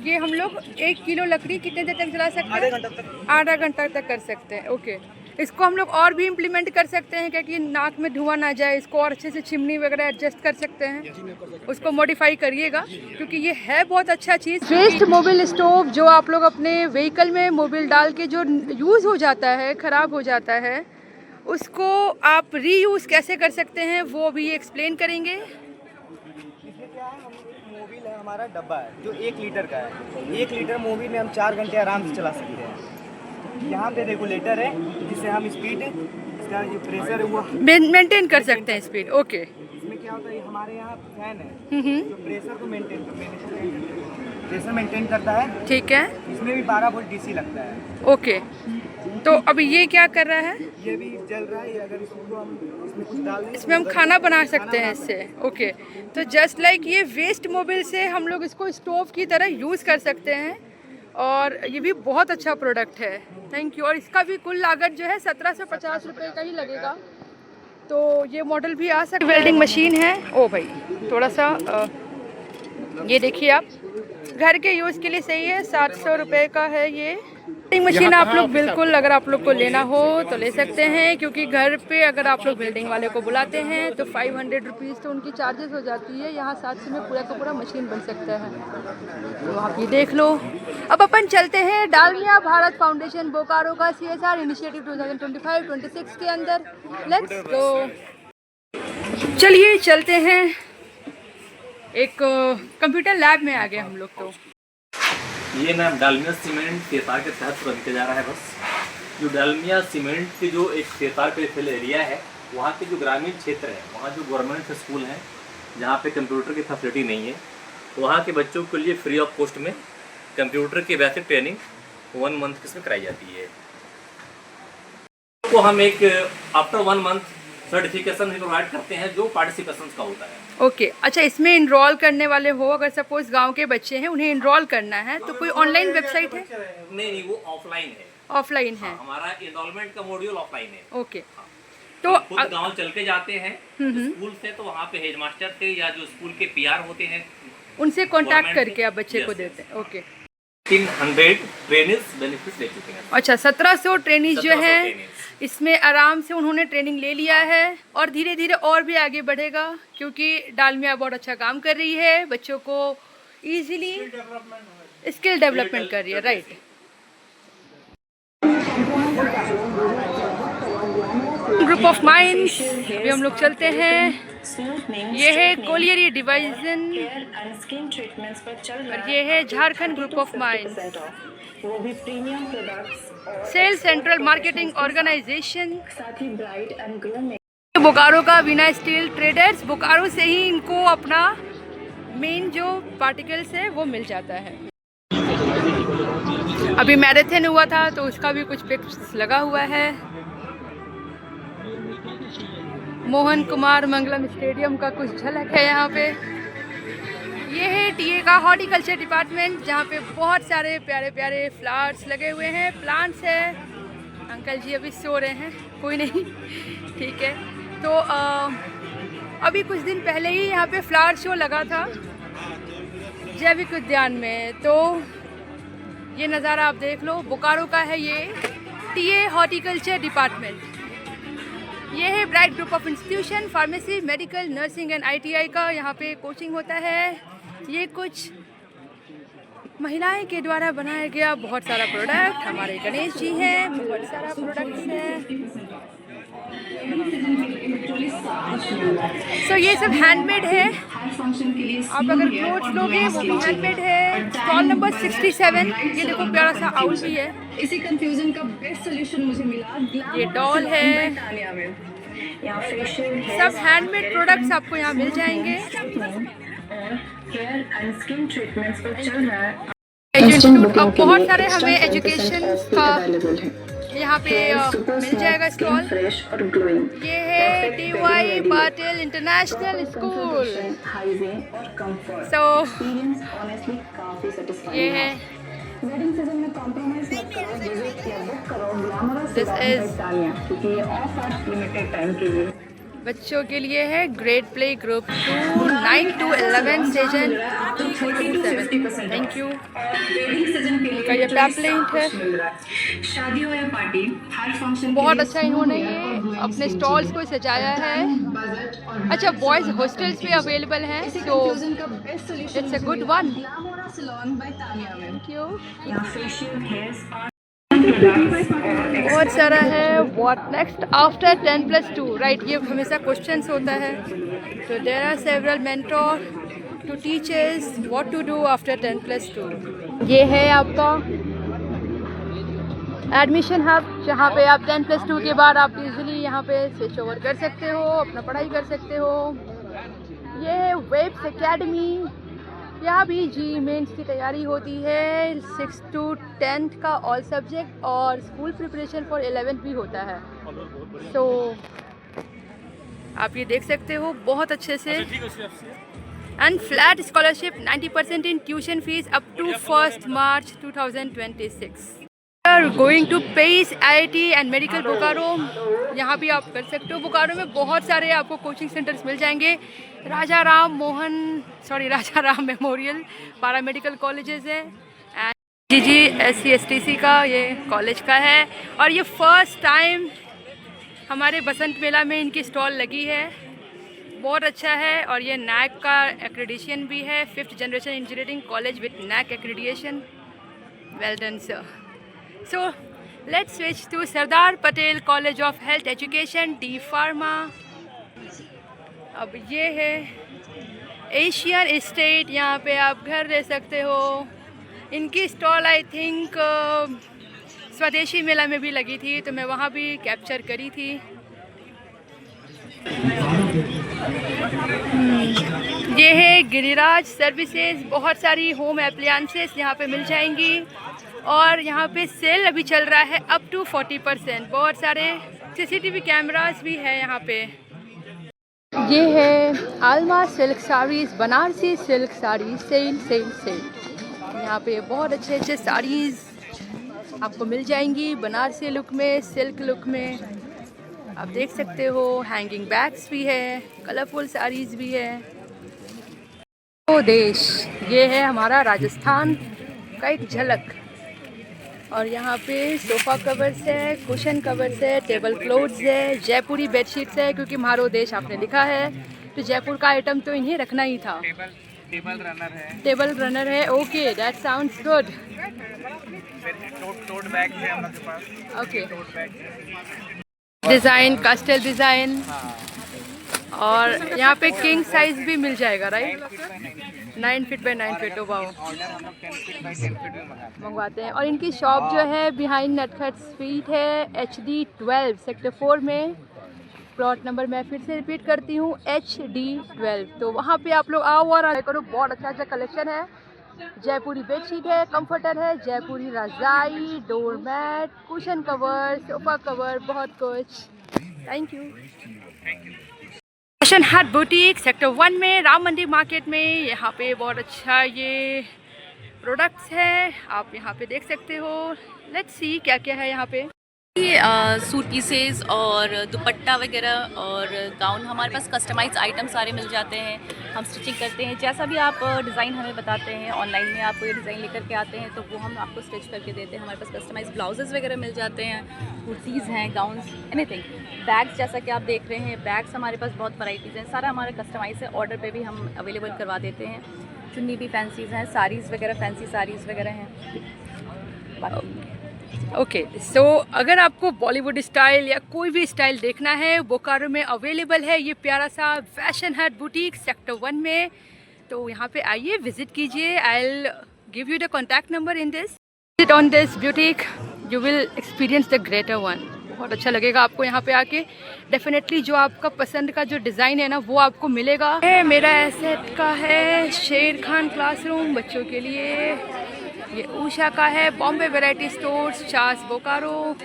A: ये हम लोग 1 किलो लकड़ी कितने देर तक जला सकते हैं? आधा घंटा तक कर सकते हैं। ओके, इसको हम लोग और भी इम्प्लीमेंट कर सकते हैं क्या कि नाक में धुआं ना जाए? इसको और अच्छे से चिमनी वगैरह एडजस्ट कर सकते हैं, उसको मॉडिफाई करिएगा, क्योंकि ये है बहुत अच्छा चीज़। वेस्ट मोबाइल स्टोव जो आप लोग अपने व्हीकल में मोबाइल डाल के जो यूज़ हो जाता है, ख़राब हो जाता है, उसको आप रीयूज़ कैसे कर सकते हैं वो भी एक्सप्लेन करेंगे।
F: मोबिल है हमारा डब्बा है जो 1 लीटर का है। 1 लीटर मोबिल में हम 4 घंटे आराम से चला सकते हैं। यहाँ पे रेगुलेटर है जिससे हम स्पीड, इसका जो प्रेशर है वो
A: मेंटेन कर सकते हैं स्पीड। ओके,
F: इसमें क्या होता है, हमारे यहाँ फैन है जो प्रेशर को प्रेशर मेंटेन करता है।
A: ठीक है,
F: इसमें भी 12 वोल्ट डीसी लगता है।
A: ओके, तो अभी ये क्या कर रहा है?
F: ये भी जल रहा है। अगर इसको हम इसमें कुछ डाल दें,
A: इसमें हम खाना बना सकते हैं इससे। ओके, तो जस्ट लाइक ये वेस्ट मोबाइल से हम लोग इसको स्टोव की तरह यूज़ कर सकते हैं और ये भी बहुत अच्छा प्रोडक्ट है। Thank you. और इसका भी कुल लागत जो है 1750 रुपये का ही लगेगा। तो ये मॉडल भी आ सकता है। वेल्डिंग मशीन है। ओ भाई, थोड़ा सा ये देखिए, आप घर के यूज़ के लिए सही है। 700 रुपये का है ये वेल्डिंग मशीन। आप लोग बिल्कुल, अगर आप लोग को लेना हो तो ले सकते हैं, क्योंकि घर पे अगर आप लोग वेल्डिंग वाले को बुलाते हैं तो 500 रुपीज़ तो उनकी चार्जेस हो जाती है। यहाँ 700 में पूरा का पूरा मशीन बन सकता है। तो आप ये देख लो। अब अपन चलते हैं डालमिया भारत फाउंडेशन बोकारो का CSR इनिशिएटिव 2025-26 के अंदर। Let's go. चलिए चलते हैं। एक कंप्यूटर लैब में आ गए हम लोग। तो
J: ये ना डालमिया सीमेंट CSR के तहत पूरा किया जा रहा है। बस जो डालमिया सीमेंट के जो एक CSR पेरिफेरल एरिया है, वहाँ के जो ग्रामीण क्षेत्र है, वहाँ जो गवर्नमेंट स्कूल हैं जहाँ पे कंप्यूटर की फैसिलिटी नहीं है, वहाँ के बच्चों के लिए फ्री ऑफ कॉस्ट में कंप्यूटर की बेसिक ट्रेनिंग 1 मंथ की इसमें कराई जाती है। तो हम एक आफ्टर 1 मंथ सर्टिफिकेशन भी प्रोवाइड करते हैं जो पार्टिसिपेशन का होता है।
A: ओके, अच्छा, इसमें इनरोल करने वाले हो, अगर सपोज गांव के बच्चे हैं, उन्हें इनरोल करना है, तो कोई ऑनलाइन वेबसाइट है?
J: नहीं, वो ऑफलाइन है।
A: ऑफलाइन है।
J: हमारा इनरोलमेंट का मॉड्यूल ऑफलाइन है।
A: ओके, तो
J: खुद गांव चल के जाते हैं स्कूल से, तो वहाँ पे हेडमास्टर से या जो स्कूल के PR होते हैं
A: उनसे कांटेक्ट करके आप बच्चे को देते हैं। ओके,
J: 300 ट्रेनिंग्स बेनिफिट ले चुके हैं।
A: अच्छा, 1700 ट्रेनिंग जो है, इसमें आराम से उन्होंने ट्रेनिंग ले लिया है और धीरे धीरे और भी आगे बढ़ेगा, क्योंकि डालमिया बहुत अच्छा काम कर रही है, बच्चों को इजीली स्किल डेवलपमेंट कर रही है। राइट। ग्रुप ऑफ माइंड्स भी हम लोग चलते हैं। ये है कोलियरी डिवीजन और ये है Jharkhand group of minds, SAIL central marketing organisation. Bokaro का वीना स्टील ट्रेडर्स, बोकारो से ही इनको अपना मेन जो पार्टिकल्स है वो मिल जाता है। अभी मैराथन हुआ था तो उसका भी कुछ पिक्स लगा हुआ है। मोहन कुमार मंगलम स्टेडियम का कुछ झलक है यहाँ पे। ये है TA का हॉर्टिकल्चर डिपार्टमेंट, जहाँ पे बहुत सारे प्यारे प्यारे फ्लावर्स लगे हुए हैं, प्लांट्स है। अंकल जी अभी सो रहे हैं, कोई नहीं, ठीक है। तो अभी कुछ दिन पहले ही यहाँ पे फ्लावर शो लगा था जैविक उद्यान में, तो ये नज़ारा आप देख लो। बोकारो का है ये टीए हॉर्टिकल्चर डिपार्टमेंट। ये है bright group of institution, pharmacy, medical, nursing and ITI का यहाँ पे कोचिंग होता है। ये कुछ महिलाएं के द्वारा बनाया गया बहुत सारा प्रोडक्ट, हमारे गणेश जी हैं, बहुत सारा प्रोडक्ट्स है। सो ये सब हैंडमेड है। आप अगर क्लोथ्स लोगे वो भी हैंडमेड है। Stall number 67। ये देखो प्यारा सा आउल भी है।
K: इसी कंफ्यूजन का बेस्ट सोल्यूशन मुझे मिला।
A: ये डॉल है। सब हैंडमेड प्रोडक्ट्स आपको यहाँ मिल जाएंगे। अब बहुत सारे हमें एजुकेशन का यहाँ पे मिल जाएगा स्टॉल। ये है DY पाटिल इंटरनेशनल स्कूल। सो ये है, दिस इज बच्चों के लिए है grade play group 2 9 to 11 session 247। Thank you. का ये पैम्पलेट है।
K: शादी हो या पार्टी, हर फंक्शन
A: बहुत अच्छा इन्होंने ये अपने स्टॉल्स को सजाया है। अच्छा, बॉयज़ हॉस्टल्स भी अवेलेबल हैं, तो it's a good one. Thank you. बहुत सारा है। व्हाट नेक्स्ट आफ्टर 10+2, राइट, ये हमेशा क्वेश्चंस होता है। तो there are several mentor to teachers what to do after 10+2। ये है आपका एडमिशन हब, जहाँ पे आप 10+2 के बाद आप इजीली यहाँ पे स्विच ओवर कर सकते हो, अपना पढ़ाई कर सकते हो। ये है वेब्स एकेडमी। यहाँ भी जी मेंस की तैयारी होती है। 6 to 10 का ऑल सब्जेक्ट और स्कूल प्रिपरेशन फॉर 11th भी होता है। तो आप ये देख सकते हो बहुत अच्छे से। And flat scholarship 90% in tuition fees up to 1 March 2026। Going to Pace IIT and medical Bokaro. यहाँ भी आप कर सकते हो। बोकारो में बहुत सारे आपको कोचिंग सेंटर्स मिल जाएंगे। राजा राम मेमोरियल पैरामेडिकल कॉलेजेस है। एंड GG SC/STC का ये कॉलेज का है। और ये फर्स्ट टाइम हमारे बसंत मेला में इनकी स्टॉल लगी है। बहुत अच्छा है। और ये NAC का एक्रेडिशन भी है। 5th generation engineering college with NAC accreditation. Well done sir. So let's switch to Sardar Patel College of Health Education, D Pharma। अब ये है एशियन एस्टेट। यहाँ पे आप घर रह सकते हो। इनकी स्टॉल आई थिंक स्वदेशी मेला में भी लगी थी, तो मैं वहाँ भी कैप्चर करी थी। ये है गिरिराज सर्विसेज। बहुत सारी होम एप्लायंसेस यहाँ पे मिल जाएंगी। और यहाँ पे सेल अभी चल रहा है अप टू 40%। बहुत सारे CCTV कैमरास भी है यहाँ पे। ये है आलमा silk saris, Banarasi silk sari sale. यहाँ पे बहुत अच्छे साड़ीज़ आपको मिल जाएंगी बनारसी लुक में, सिल्क लुक में। आप देख सकते हो हैंगिंग बैग्स भी है, कलरफुल साड़ीज़ भी है। तो देश ये है हमारा राजस्थान का एक झलक। और यहाँ पे सोफ़ा कवर्स है, कुशन कवर्स है, टेबल क्लॉथ्स है, जयपुरी बेडशीट्स है, क्योंकि म्हारो देश आपने लिखा है तो जयपुर का आइटम तो इन्हें रखना ही था। टेबल रनर है। Okay, that sounds good.
F: Tote bag है हम लोग के पास।
A: Okay, design coastal design. और यहाँ पे किंग साइज भी मिल जाएगा, right? 9 feet by 9 feet. Wow, मंगवाते हैं। और इनकी शॉप जो है बिहाइंड नटखट स्ट्रीट है, HD 12 सेक्टर 4 में। प्लॉट नंबर मैं फिर से रिपीट करती हूँ, HD 12। तो वहाँ पे आप लोग आओ और ट्राई करो। बहुत अच्छा कलेक्शन है। जयपुरी बेडशीट है, कंफर्टर है, जयपुरी रजाई, door mat, cushion cover, sofa cover, बहुत कुछ। Thank you. Fashion hut boutique sector 1 में, राम मंदिर मार्केट में। यहाँ पे बहुत अच्छा ये प्रोडक्ट्स है, आप यहाँ पे देख सकते हो। लेट्स सी क्या क्या है यहाँ पे।
L: सूट पीसेस और दुपट्टा वगैरह और गाउन हमारे पास कस्टमाइज आइटम सारे मिल जाते हैं। हम स्टिचिंग करते हैं, जैसा भी आप डिज़ाइन हमें बताते हैं, ऑनलाइन में आप कोई डिज़ाइन लेकर के आते हैं तो वो हम आपको स्टिच करके देते हैं। हमारे पास कस्टमाइज ब्लाउजेज़ वगैरह मिल जाते हैं, कुर्तीज़ हैं, गाउन्स, एनीथिंग। बैग्स जैसा कि आप देख रहे हैं, बैग्स हमारे पास बहुत वैराइटीज़ हैं, सारा हमारा कस्टमाइज है, ऑर्डर पे भी हम अवेलेबल करवा देते हैं। चुन्नी भी फैंसीज़ हैं, साड़ीज़ वगैरह, फैंसी साड़ीज़ वगैरह हैं।
A: ओके, सो अगर आपको बॉलीवुड स्टाइल या कोई भी स्टाइल देखना है, बोकारो में अवेलेबल है ये प्यारा सा फैशन हट बुटीक सेक्टर 1 में। तो यहाँ पे आइए, विजिट कीजिए। I will give you the contact number in this. Visit on this boutique, you will experience the greater one. बहुत अच्छा लगेगा आपको यहाँ पे आके। डेफिनेटली जो आपका पसंद का जो डिज़ाइन है ना, वो आपको मिलेगा। मेरा एसेट का है शेर खान क्लासरूम बच्चों के लिए। ये उषा का है, बॉम्बे वैरायटी स्टोर्स, चास बोकारो।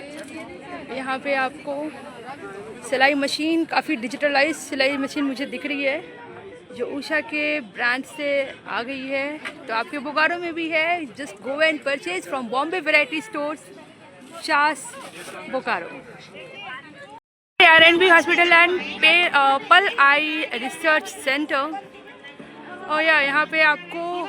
A: यहाँ पे आपको सिलाई मशीन, काफ़ी डिजिटलाइज सिलाई मशीन मुझे दिख रही है, जो उषा के ब्रांड से आ गई है। तो आपके बोकारो में भी है। Just go and purchase from Bombay variety stores, Chas Bokaro. R&B hospital and पल आई रिसर्च सेंटर। और यहाँ पे आपको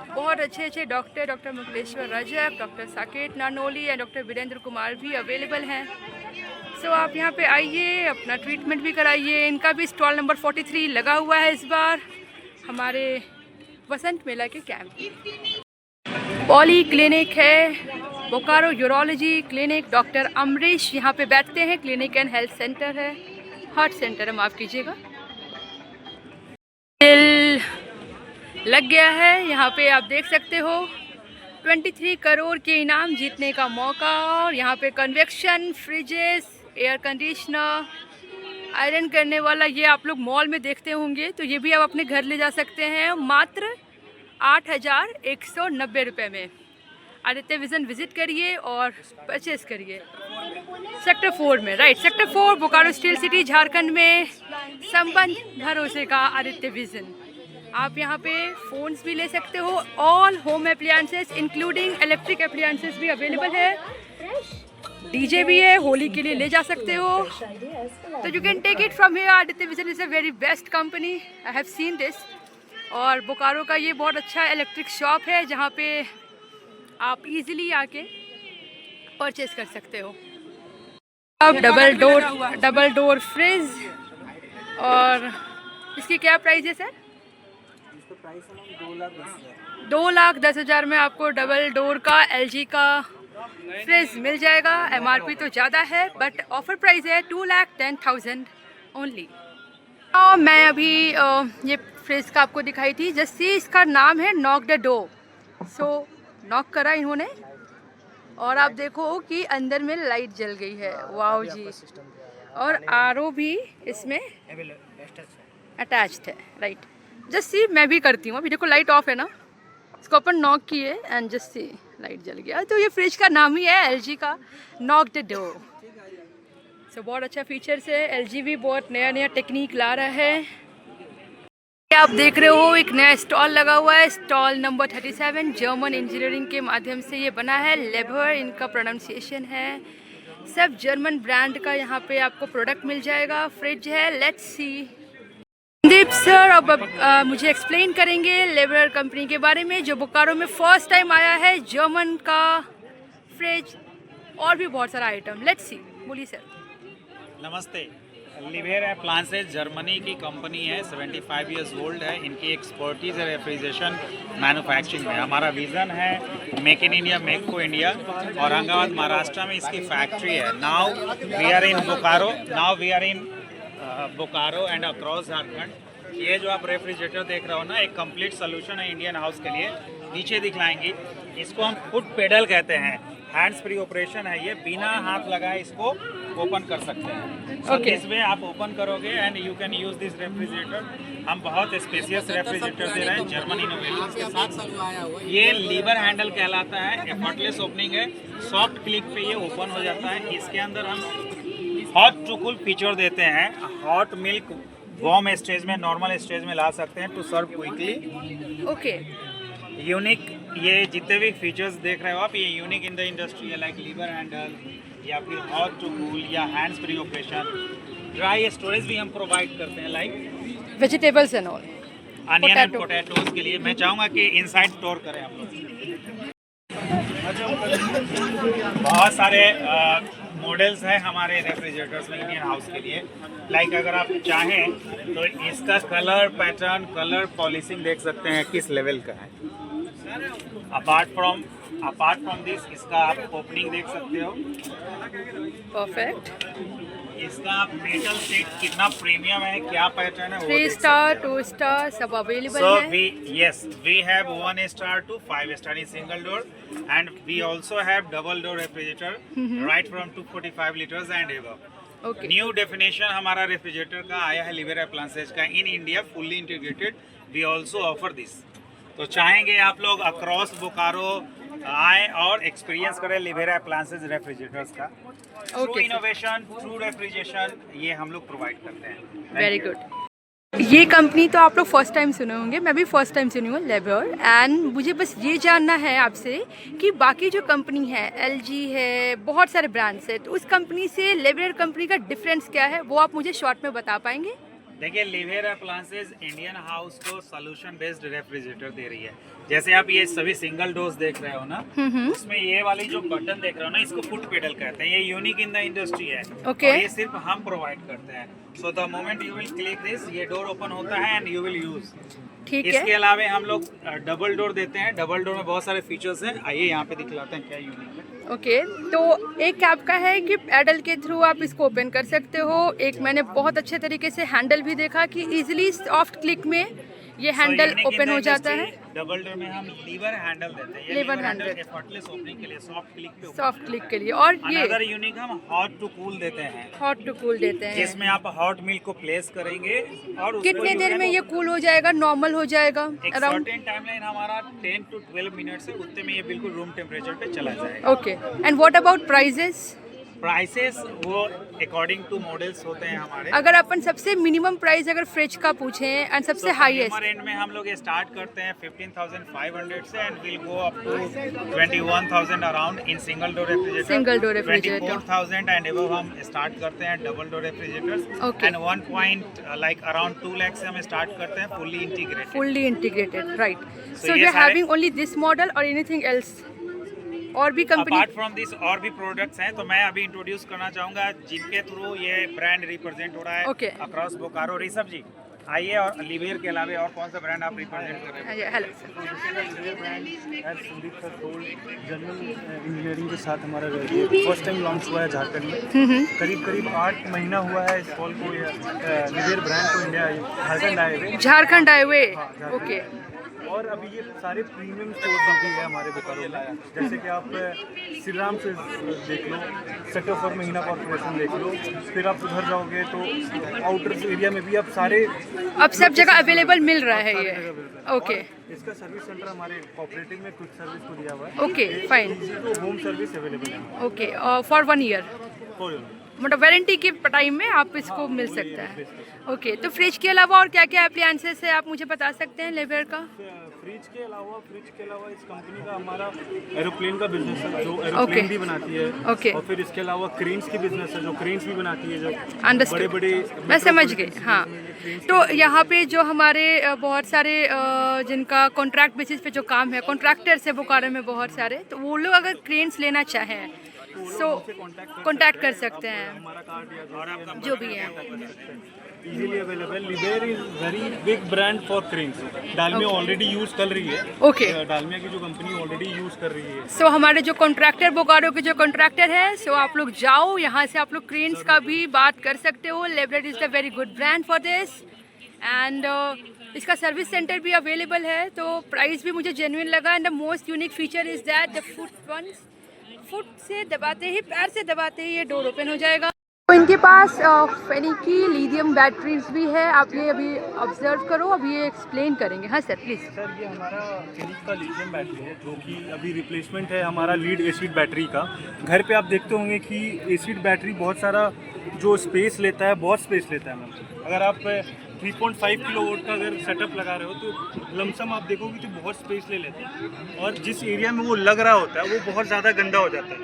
A: बहुत अच्छे doctor Mukleshwar Rajak, doctor Saket Nanoli and doctor Virendra Kumar भी अवेलेबल हैं। सो आप यहाँ पे आइए, अपना ट्रीटमेंट भी कराइए। इनका भी स्टॉल नंबर 43 लगा हुआ है इस बार हमारे वसंत मेला के कैंप। पॉली क्लिनिक है, Bokaro urology clinic, doctor Amrish यहाँ पे बैठते हैं। क्लिनिक एंड हेल्थ सेंटर है, हार्ट सेंटर है, माफ़ कीजिएगा। लग गया है यहाँ पे, आप देख सकते हो 23 करोड़ के इनाम जीतने का मौका। और यहाँ पे convection freezes, air conditioner, iron करने वाला, ये आप लोग मॉल में देखते होंगे, तो ये भी आप अपने घर ले जा सकते हैं मात्र 8,190 रुपये में। आदित्य विज़न विज़िट करिए और परचेस करिए। सेक्टर 4 में, right, sector 4 Bokaro steel city Jharkhand में। संबंध भरोसे का आदित्य विज़न। आप यहाँ पे फ़ोन्स भी ले सकते हो। All home appliances including electric appliances भी अवेलेबल है। डीजे भी है, होली के लिए ले जा सकते हो। तो you can take it from here. Aditya vision is a very best company, I have seen this. और बोकारो का ये बहुत अच्छा इलेक्ट्रिक शॉप है जहाँ पे आप इजीली आके परचेस कर सकते हो। अब डबल डोर फ्रिज, और इसकी क्या प्राइस है सर? 2,10,000 में आपको डबल डोर का LG का फ्रिज मिल जाएगा। MRP तो ज़्यादा है बट ऑफर प्राइस है 2,10,000 ओनली। और मैं अभी ये फ्रिज का आपको दिखाई थी। जैसे इसका नाम है knock the door. So knock करा इन्होंने और आप देखो कि अंदर में लाइट जल गई है। वाओ जी। और RO भी इसमें अटैच्ड है, राइट। जस्ट सी, मैं भी करती हूँ। अभी देखो लाइट ऑफ है ना, इसको अपन नॉक किए एंड जस्ट सी लाइट जल गया। तो ये फ्रिज का नाम ही है LG का नॉक द डोर। सो बहुत अच्छा फीचर्स है। LG भी बहुत नया टेक्निक ला रहा है। आप देख रहे हो एक नया स्टॉल लगा हुआ है, स्टॉल नंबर 37। जर्मन इंजीनियरिंग के माध्यम से ये बना है। लेबर इनका प्रोनाउंसिएशन है। सब जर्मन ब्रांड का यहाँ पे आपको प्रोडक्ट मिल जाएगा। फ्रिज है, लेट्स सी। संदीप सर अब मुझे एक्सप्लेन करेंगे लेबर कंपनी के बारे में, जो बोकारो में फर्स्ट टाइम आया है। जर्मन का फ्रिज और भी बहुत सारा आइटम। लेट्स सी, बोलिए सर।
M: नमस्ते। लिवेर अप्लायंसेज जर्मनी की कंपनी है, 75 इयर्स ओल्ड है। इनकी एक्सपर्टीज़ है रेफ्रिजरेशन मैन्युफैक्चरिंग में। हमारा विज़न है make in India, make for India. Aurangabad Maharashtra में इसकी फैक्ट्री है। Now we are in Bokaro and across Jharkhand. ये जो आप रेफ्रिजरेटर देख रहे हो ना, एक कंप्लीट सोल्यूशन है इंडियन हाउस के लिए। नीचे दिखलाएंगी, इसको हम फुट पेडल कहते हैं। हैंड्स फ्री ऑपरेशन है ये, बिना हाथ लगाए इसको ओपन कर सकते हैं। सो इसमें आप ओपन करोगे and you can use this refrigerator. हम बहुत स्पेशियस रेफ्रिजरेटर दे रहे हैं जर्मन इनोवेशन के साथ। ये लीवर हैंडल कहलाता है, एफर्टलेस ओपनिंग है। सॉफ्ट क्लिक पे ये ओपन हो जाता है। इसके अंदर हम हॉट टू कूल फीचर देते हैं। हॉट मिल्क वार्म स्टेज में, नॉर्मल स्टेज में ला सकते हैं to serve quickly.
A: Okay,
M: unique, ये जितने भी फीचर्स देख रहे हो आप, ये यूनिक इन द इंडस्ट्री है, लाइक लीवर हैंडल या फिर हॉट टू कूल या hands free operation. Dry storage भी हम प्रोवाइड करते हैं, like
A: vegetables and all,
M: onion and potatoes के लिए। मैं चाहूँगा कि इनसाइड टूर करें आप लोग। बहुत सारे मॉडल्स हैं हमारे रेफ्रिजरेटर्स में इंडियन हाउस के लिए। लाइक अगर आप चाहें तो इसका कलर पैटर्न, कलर पॉलिशिंग देख सकते हैं किस लेवल का है। अपार्ट फ्रॉम दिस, इसका आप ओपनिंग देख सकते हो।
A: परफेक्ट।
M: इसका आप मेटल सेट कितना प्रीमियम है, क्या पैटर्न है,
A: 3 स्टार 2 स्टार सब अवेलेबल
M: So
A: है।
M: we have 1 star to 5 star in single door, and we also have double door refrigerator right from 245 liters and above.
A: Okay.
M: New definition हमारा refrigerator का आया है लिवर अप्लायंसेज का in India, fully integrated. We also offer this. तो चाहेंगे आप लोग across Bokaro आए और एक्सपीरियंस करें लिवर अप्लायंसेज रेफ्रिजरेटर्स का। ट्रू इनोवेशन, ट्रू रेफ्रिजरेशन, ये हम लोग प्रोवाइड करते हैं।
A: Very good. ये कंपनी तो आप लोग फर्स्ट टाइम सुने होंगे, मैं भी फर्स्ट टाइम सुनी हूँ, लेबर। एंड मुझे बस ये जानना है आपसे कि बाकी जो कंपनी है, LG है, बहुत सारे ब्रांड्स है, तो उस कंपनी से लेबर कंपनी का डिफरेंस क्या है, वो आप मुझे शॉर्ट में बता पाएंगे?
M: देखिए, लिवर अप्लायंसेज इंडियन हाउस को सोल्यूशन बेस्ड रेफ्रिजरेटर दे रही है। जैसे आप ये सभी सिंगल डोर्स देख रहे हो ना, उसमें ये वाली जो बटन देख रहे हो ना, इसको फुट पेडल कहते हैं। ये यूनिक इन द इंडस्ट्री है।
A: Okay.
M: और ये सिर्फ हम प्रोवाइड करते हैं। So the moment you will click this, ये डोर ओपन होता है एंड यू विल यूज।
A: ठीक है।
M: इसके अलावा हम लोग डबल डोर देते हैं। डबल डोर में बहुत सारे फीचर्स हैं, आइए यहाँ पे दिखलाते हैं क्या यूनिक है।
A: ओके, तो एक आपका है कि पैडल के थ्रू आप इसको ओपन कर सकते हो। एक मैंने बहुत अच्छे तरीके से हैंडल भी देखा कि इजीली सॉफ्ट क्लिक में ये हैंडल ओपन हो जाता है।
M: डबल डोर में हम लीवर हैंडल देते हैं। ये
A: लीवर हैंडल
M: एफर्टलेस ओपनिंग के लिए, सॉफ्ट क्लिक पे,
A: सॉफ्ट क्लिक के लिए। और ये
M: अनदर यूनिक हम हॉट टू कूल देते हैं।
A: हॉट टू कूल देते हैं,
M: जिसमें आप हॉट मिल्क को प्लेस करेंगे और
A: कितने देर में ये कूल हो जाएगा, नॉर्मल हो जाएगा?
M: एक सर्टेन टाइमलाइन हमारा 10 to 12 मिनट्स है, उतने में ये बिल्कुल रूम टेम्परेचर पे चला जाएगा।
A: Okay, and what about prices?
M: Prices वो अकॉर्डिंग टू मॉडल्स होते हैं हमारे।
A: अगर अपन सबसे मिनिमम प्राइस अगर फ्रिज का पूछें एंड सबसे हाईएस्ट
M: एंड में हम लोग ये स्टार्ट करते हैं 15,500 से and will go up to 21,000 around in single door refrigerator.
A: Single door refrigerator
M: 24,000 and above हम स्टार्ट करते हैं double door refrigerators. And 1 point like around 2 lakh से हम स्टार्ट करते हैं fully integrated.
A: Fully integrated, right. So you are having only this model और anything else? और भी कंपनी
M: अपार्ट फ्रॉम दिस और भी प्रोडक्ट्स हैं, तो मैं अभी इंट्रोड्यूस करना चाहूँगा जिनके थ्रू ये ब्रांड रिप्रेजेंट हो रहा है अक्रॉस बोकारो। ऋषभ जी आइए, और लिवर के अलावा और कौन सा ब्रांड आप रिप्रेजेंट कर रहे हैं?
A: हेलो
I: जनरल इंजीनियरिंग के साथ हमारा फर्स्ट टाइम लॉन्च हुआ है झारखंड में। करीब 8 महीना हुआ है इस फॉल को, लिवर ब्रांड को इंडिया
A: झारखंड आए हुए। ओके,
I: और अभी ये सारे प्रीमियम स्टोर्स भी है हमारे बोकारो में। जैसे कि आप श्री राम से देख लो, सेक्टर 4 महीना कॉर्पोरेशन देख लो, फिर आप उधर जाओगे तो आउटर एरिया में भी आप सारे
A: अब सब जगह अवेलेबल मिल रहा है ये। ओके,
I: इसका सर्विस सेंटर हमारे कोऑपरेटिव में क्विक सर्विस को दिया हुआ है।
A: Okay, fine.
I: तो होम सर्विस अवेलेबल है।
A: ओके, फॉर 1 ईयर, मतलब वारंटी के टाइम में आप इसको मिल सकता है। ओके, तो फ्रिज के अलावा और क्या क्या अप्लायंसेस है आप मुझे बता सकते हैं लेवर का?
I: फ्रिज के अलावा इस कंपनी का हमारा एरोप्लेन का बिजनेस है, जो एरोप्लेन भी बनाती है। और फिर इसके अलावा क्रेन्स की बिजनेस है, जो क्रेन्स भी बनाती है, जो बड़े
A: मैं समझ गई। हाँ, तो यहाँ पे जो हमारे बहुत सारे जिनका कॉन्ट्रैक्ट बेसिस पे जो काम है, कॉन्ट्रैक्टर्स है बोकारो में बहुत सारे, तो वो लोग अगर क्रेन्स लेना चाहें सो कॉन्टैक्ट कर सकते हैं, जो भी है।
I: Easily available. Liebherr is very big brand for cranes. Dalmia already use कर रही है।
A: ओके,
I: डालमिया की जो कंपनी ऑलरेडी यूज कर रही है।
A: सो हमारे जो कॉन्ट्रैक्टर बोकारो के जो कॉन्ट्रैक्टर है, सो आप लोग जाओ यहाँ से, आप लोग क्रेन्स का भी बात कर सकते हो। Lavor is the very good brand for this and इसका सर्विस सेंटर भी अवेलेबल है, तो प्राइस भी मुझे जेन्युइन लगा। And the most unique feature is that the foot से दबाते ही, पैर से दबाते ही ये डोर ओपन हो जाएगा। तो इनके पास फेनिकी लिथियम बैटरीज भी है, आप ये अभी ऑब्जर्व करो, अभी ये एक्सप्लेन करेंगे। हाँ सर, प्लीज़।
I: सर, ये हमारा फेनिक का लिथियम बैटरी है, जो कि अभी रिप्लेसमेंट है हमारा लीड एसिड बैटरी का। घर पे आप देखते होंगे कि एसिड बैटरी बहुत सारा जो स्पेस लेता है, बहुत स्पेस लेता है। मतलब अगर आप 3.5 किलोवाट का अगर सेटअप लगा रहे हो तो लमसम आप देखोगे तो बहुत स्पेस ले लेते हैं, और जिस एरिया में वो लग रहा होता है वो बहुत ज़्यादा गंदा हो जाता है।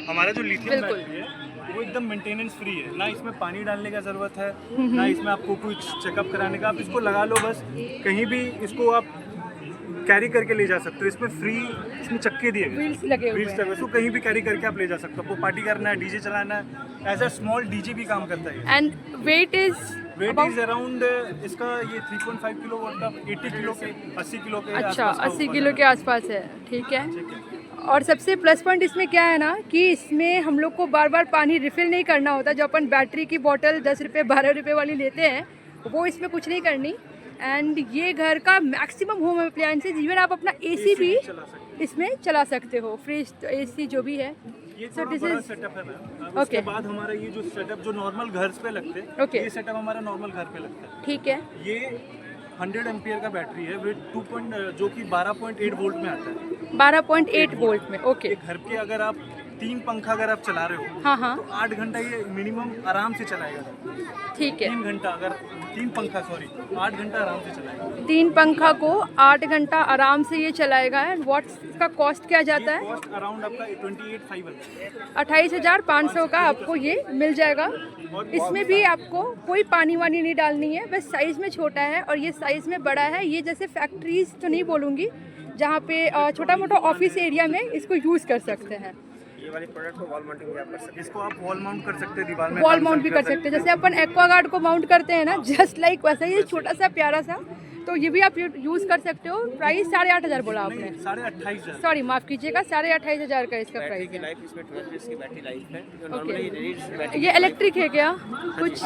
I: हमारा जो लिथियम बैटरी है वो एकदम मेंटेनेंस फ्री है, ना इसमें पानी डालने का ज़रूरत है, ना इसमें आपको कुछ चेकअप कराने का। आप इसको लगा लो, बस कहीं भी इसको आप कैरी करके ले जा सकते हो। इसमें फ्री, इसमें चक्के दिए गए,
A: व्हील्स लगे हुए हैं।
I: तो कहीं भी कैरी करके आप ले जा सकते हो। आपको पार्टी करना है, डीजे चलाना है, एज अ स्मॉल डीजे भी काम करता है।
A: एंड वेट इज
I: अराउंड इसका ये 3.5 किलोवाट का 80 किलो के 80 किलो के
A: अच्छा,
I: आसपास का
A: 80
I: होगा।
A: किलो के आसपास है। ठीक है। और सबसे प्लस पॉइंट इसमें क्या है ना कि इसमें हम लोग को बार बार पानी रिफ़िल नहीं करना होता। जो अपन बैटरी की बोतल 10 रुपये 12 रुपये वाली लेते हैं वो इसमें कुछ नहीं करनी। एंड ये घर का मैक्सिमम होम अप्लायंसेज, इवन आप अपना एसी भी इसमें चला सकते हो, फ्रिज, एसी जो भी है।
I: ये
A: So this is
I: सेटअप है मैम। उसके बाद हमारा ये जो सेटअप जो नॉर्मल घर पे लगते हैं, ये सेटअप हमारा नॉर्मल घर पे लगता है।
A: ठीक है।
I: ये 100 एम्पियर का बैटरी है विद जो कि 12.8 वोल्ट में आता है।
A: 12.8 वोल्ट में, ओके।
I: घर के अगर आप 3 पंखा अगर आप चला रहे हो,
A: हाँ हाँ,
I: तो 8 घंटा ये मिनिमम आराम से चलाएगा।
A: ठीक है।
I: 3 घंटा अगर 3 पंखा 8 घंटा आराम से चलाएगा।
A: 3 पंखा को 8 घंटा आराम से ये चलाएगा। एंड व्हाट्स का कॉस्ट क्या जाता है?
I: कॉस्ट अराउंड आपका 28,500
A: 28,500 का आपको ये मिल जाएगा। इसमें भी आपको कोई पानी वानी नहीं डालनी है, बस साइज़ में छोटा है और ये साइज़ में बड़ा है। ये जैसे फैक्ट्रीज तो नहीं बोलूँगी, जहाँ पे छोटा मोटा ऑफिस एरिया में इसको यूज़ कर सकते हैं।
I: ये वाली प्रोडक्ट को वॉल माउंटिंग भी आप कर सकते हैं। इसको आप वॉल माउंट कर सकते हैं, दीवार में
A: वॉल माउंट भी कर सकते हैं। जैसे अपन एक्वागार्ड को माउंट करते हैं ना, जस्ट लाइक वैसा ही छोटा सा प्यारा सा, तो ये भी आप यूज़ कर सकते हो। प्राइस 8,500 बोला आपने?
I: 28,500।
A: सॉरी, माफ़ कीजिएगा, 28,500 का इसका प्राइस है।
F: लाइफ इसमें 12 years की बैटरी लाइफ है। जो
A: ओके, ये इलेक्ट्रिक है क्या कुछ?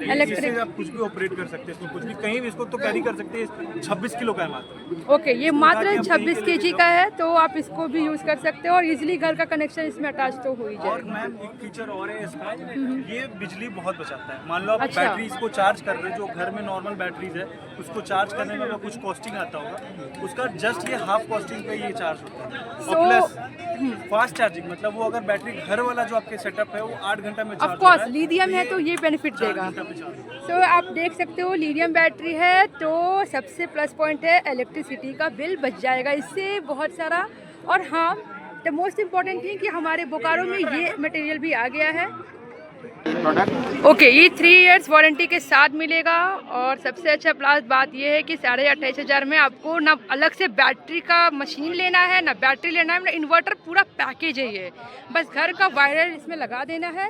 I: इलेक्ट्रिक आप कुछ भी ऑपरेट कर सकते हैं, इसमें कुछ भी कहीं भी इसको तो कैरी कर सकते हैं। 26 किलो का है मात्र।
A: ओके, ये मात्र 26 kg का है, तो आप इसको भी यूज़ कर सकते हो और इजीली घर का कनेक्शन इसमें अटैच तो हो ही
I: और
A: जाएगा।
I: मैम एक फीचर और है इसका, ये बिजली बहुत बचाता है। मान लो आप
A: अच्छा।
I: बैटरी इसको चार्ज कर रहे हो, जो घर में नॉर्मल बैटरीज है उसको चार्ज करने में अगर कुछ कॉस्टिंग आता होगा, उसका जस्ट ये हाफ कॉस्टिंग पे ये चार्ज होता है। और प्लस फास्ट चार्जिंग, मतलब वो अगर बैटरी घर वाला जो आपके सेटअप है वो 8 घंटा में चार्ज
A: ऑफ कोर्स लिथियम है तो ये बेनिफिट देगा। सो आप देख सकते हो लिथियम बैटरी है, तो सबसे प्लस पॉइंट है इलेक्ट्रिसिटी का बिल बच जाएगा इससे बहुत सारा। और हाँ, द मोस्ट इम्पॉर्टेंट थिंग कि हमारे बोकारो में ये मटेरियल भी आ गया है। ओके, ये 3 इयर्स वारंटी के साथ मिलेगा। और सबसे अच्छा प्लस बात ये है कि 28,500 में आपको ना अलग से बैटरी का मशीन लेना है, ना बैटरी लेना है, ना इन्वर्टर, पूरा पैकेज है ये। बस घर का वायर इसमें लगा देना है,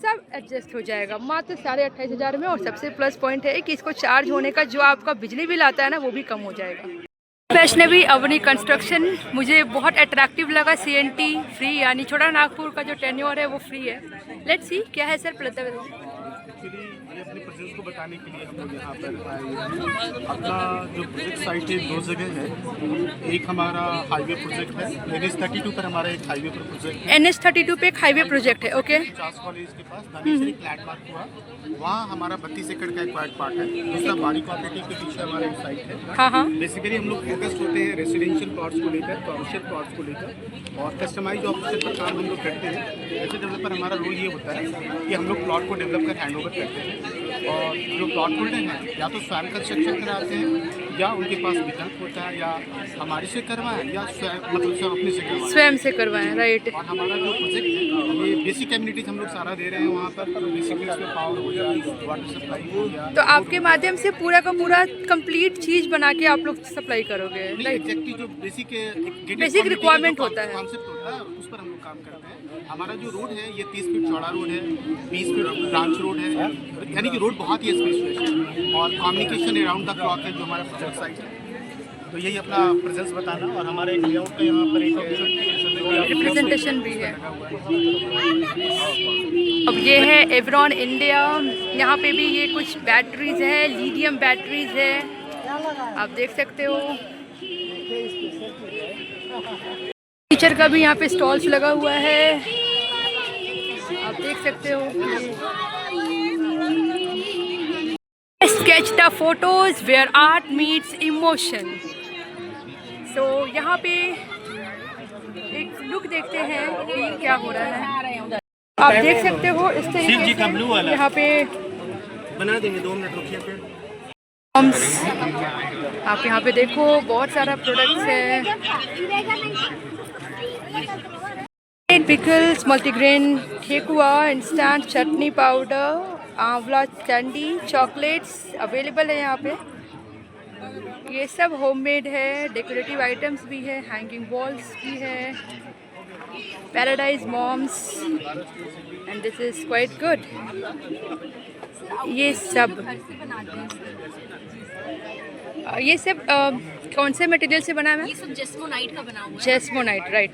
A: सब एडजस्ट हो जाएगा मात्र 28,500 में। और सबसे प्लस पॉइंट है कि इसको चार्ज होने का जो आपका बिजली बिल आता है ना, वो भी कम हो जाएगा। वैष्णवी अवनी कंस्ट्रक्शन मुझे बहुत अट्रैक्टिव लगा। CNT फ्री, यानी छोटा नागपुर का जो टेन्योर है वो फ्री है। लेट्स सी क्या है सर प्लस।
H: एक्चुअली ये अपने प्रोजेक्ट को बताने के लिए हम लोग यहाँ पर आए हैं। अपना जो प्रोजेक्ट साइट है 2 जगह है। एक हमारा हाईवे प्रोजेक्ट है, NH32 पर हमारा एक हाईवे पर प्रोजेक्ट है।
A: NH32 पे एक हाईवे प्रोजेक्ट है, ओके।
H: चास कॉलेज के पास धनेश्वरी लैंडमार्क हुआ, वहाँ हमारा 32 एकड़ का एक्वायर्ड पार्ट है। दूसरा बारी कोऑपरेटिव के पीछे हमारा एक साइट है।
A: हाँ हाँ,
H: बेसिकली हम लोग फोकस्ड होते हैं रेसिडेंशियल प्लॉट्स को लेकर, कमर्शियल प्लॉट्स को लेकर, और कस्टमाइज ऑफिसर पर काम हम लोग करते हैं। एज ए डेवलपर हमारा रोल ये होता है कि हम लोग प्लॉट को डेवलप कर हैंड ओवर करते हैं। और जो प्लॉट होल्डर हैं या तो स्वयं कंस्ट्रक्शन कराते हैं, या उनके पास विकल्प होता है या हमारे से करवाएं, या स्वयं मतलब स्वयं अपने से करवाएं।
A: स्वयं से करवाएं, राइट।
H: और हमारा जो प्रोजेक्ट है ये बेसिक कम्युनिटीज हम लोग सारा दे रहे हैं वहाँ पर। बेसिकली उसमें पावर हो गया, वाटर सप्लाई हो गया।
A: तो आपके माध्यम से पूरा का पूरा कंप्लीट चीज़ बना के आप लोग सप्लाई करोगे, राइट?
H: एग्जैक्टली जो
A: बेसिक रिक्वायरमेंट होता है,
H: कॉन्सेप्ट होता है, उस पर हम लोग काम करते हैं। हमारा जो रोड है ये 30 फीट चौड़ा रोड है, 20 फीट ब्रांच रोड है, यानी कि रोड बहुत ही स्पेशियस है। और कम्युनिकेशन अराउंड द क्लॉक है जो हमारा प्रोजेक्ट साइट है। तो यही अपना प्रेजेंस बताना। और हमारे एक लेआउट का यहाँ पर एक
A: रिप्रेजेंटेशन भी है। अब ये है एवरॉन इंडिया, यहाँ पे भी ये कुछ बैटरीज है, लिथियम बैटरीज है, आप देख सकते हो। टीचर का भी यहाँ पे स्टॉल्स लगा हुआ है, आप देख सकते हो। Sketch the photos where art meets emotion. So यहाँ पे एक लुक देखते हैं कि क्या हो रहा है। आप देख सकते हो इस तरीके से यहाँ पे
H: बना देंगे, 2 मिनट रुकिए फिर।
A: आप यहाँ पे देखो बहुत सारा प्रोडक्ट्स है। पिकल्स, मल्टीग्रेन ठेकुआ, इंस्टेंट चटनी पाउडर, आंवला कैंडी, चॉकलेट्स अवेलेबल है यहाँ पे। ये सब होममेड है। डेकोरेटिव आइटम्स भी है, हैंगिंग वॉल्स भी है। Paradise moms and this is quite good. ये सब कौन से मटेरियल से बना है?
L: ये सब जेस्मोनाइट का बना हुआ है।
A: जेस्मोनाइट, राइट।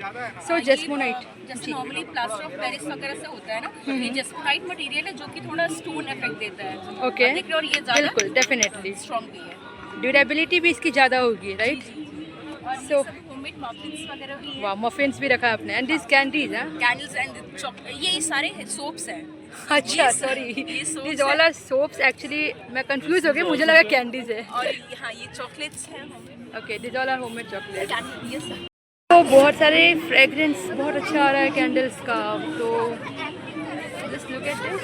A: सो जेस्मोनाइट
L: जैसे नॉर्मली प्लास्टर ऑफ पेरिस वगैरह से होता है ना, ये जेस्मोनाइट मटेरियल है जो कि थोड़ा स्टोन इफेक्ट देता है।
A: ओके,
L: और ये ज़्यादा
A: बिल्कुल डेफिनेटली
L: स्ट्रॉन्ग भी है।
A: ड्यूरेबिलिटी भी इसकी ज़्यादा होगी, राइट? सो
L: होममेड मफिन्स वगैरह भी है।
A: वाह, मफिन्स भी रखा है आपने। एंड दिस कैंडीज हैं?
L: कैंडल्स एंड ये सारे सोप्स हैं।
A: अच्छा, sorry, this all are soaps. Actually मैं कंफ्यूज हो गई, मुझे लगा कैंडीज है।
L: और हाँ, ये चॉकलेट्स हैं।
A: Okay, this all are homemade chocolate. तो बहुत सारे फ्रेग्रेंस बहुत अच्छा आ रहा है कैंडल्स का। तो just look at this.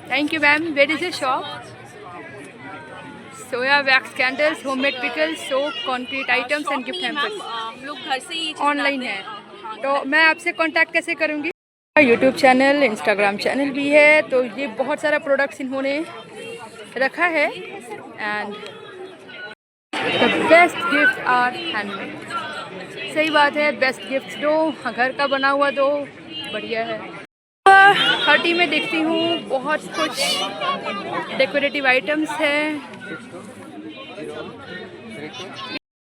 A: Thank you ma'am. Where is your shop? Soya wax candles, homemade pickles, soap, concrete items and gift hampers.
L: हम लोग घर से ही
A: ऑनलाइन है। तो मैं आपसे कांटेक्ट कैसे करूँगी? यूट्यूब चैनल, इंस्टाग्राम चैनल भी है। तो ये बहुत सारा प्रोडक्ट्स इन्होंने रखा है। And the best gift are handmade. सही बात है, बेस्ट गिफ्ट दो, घर का बना हुआ दो, बढ़िया है। 30 में देखती हूँ बहुत कुछ डेकोरेटिव आइटम्स है।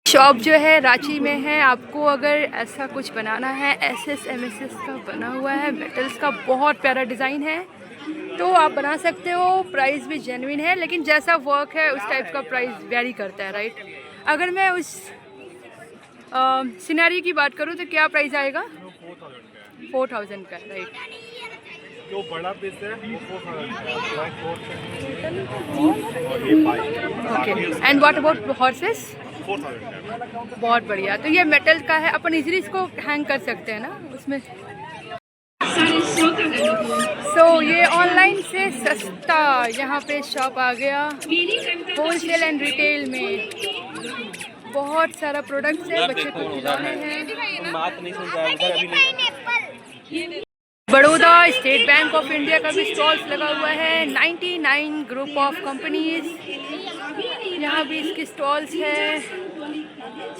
A: शॉप जो है रांची में है। आपको अगर ऐसा कुछ बनाना है, SS MSS का बना हुआ है, मेटल्स का बहुत प्यारा डिज़ाइन है, तो आप बना सकते हो। प्राइस भी जेन्युइन है, लेकिन जैसा वर्क है उस टाइप का प्राइस वेरी करता है, राइट? अगर मैं उस सिनेरियो की बात करूँ तो क्या प्राइस आएगा? 4000 का, राइट?
I: जो बड़ा पीस है वो 4000।
A: Okay, and what about horses?
I: 4000।
A: बहुत बढ़िया। तो ये मेटल का है, अपन इजीली इसको हैंग कर सकते हैं ना उसमें। सो ये ऑनलाइन से सस्ता यहाँ पे शॉप आ गया। होलसेल एंड रिटेल में बहुत सारा प्रोडक्ट्स है। बच्चे को खिलौने हैं। Baroda state bank of India का भी स्टॉल्स लगा हुआ है। 99 ग्रुप ऑफ कंपनीज, यहाँ भी इसकी स्टॉल्स है।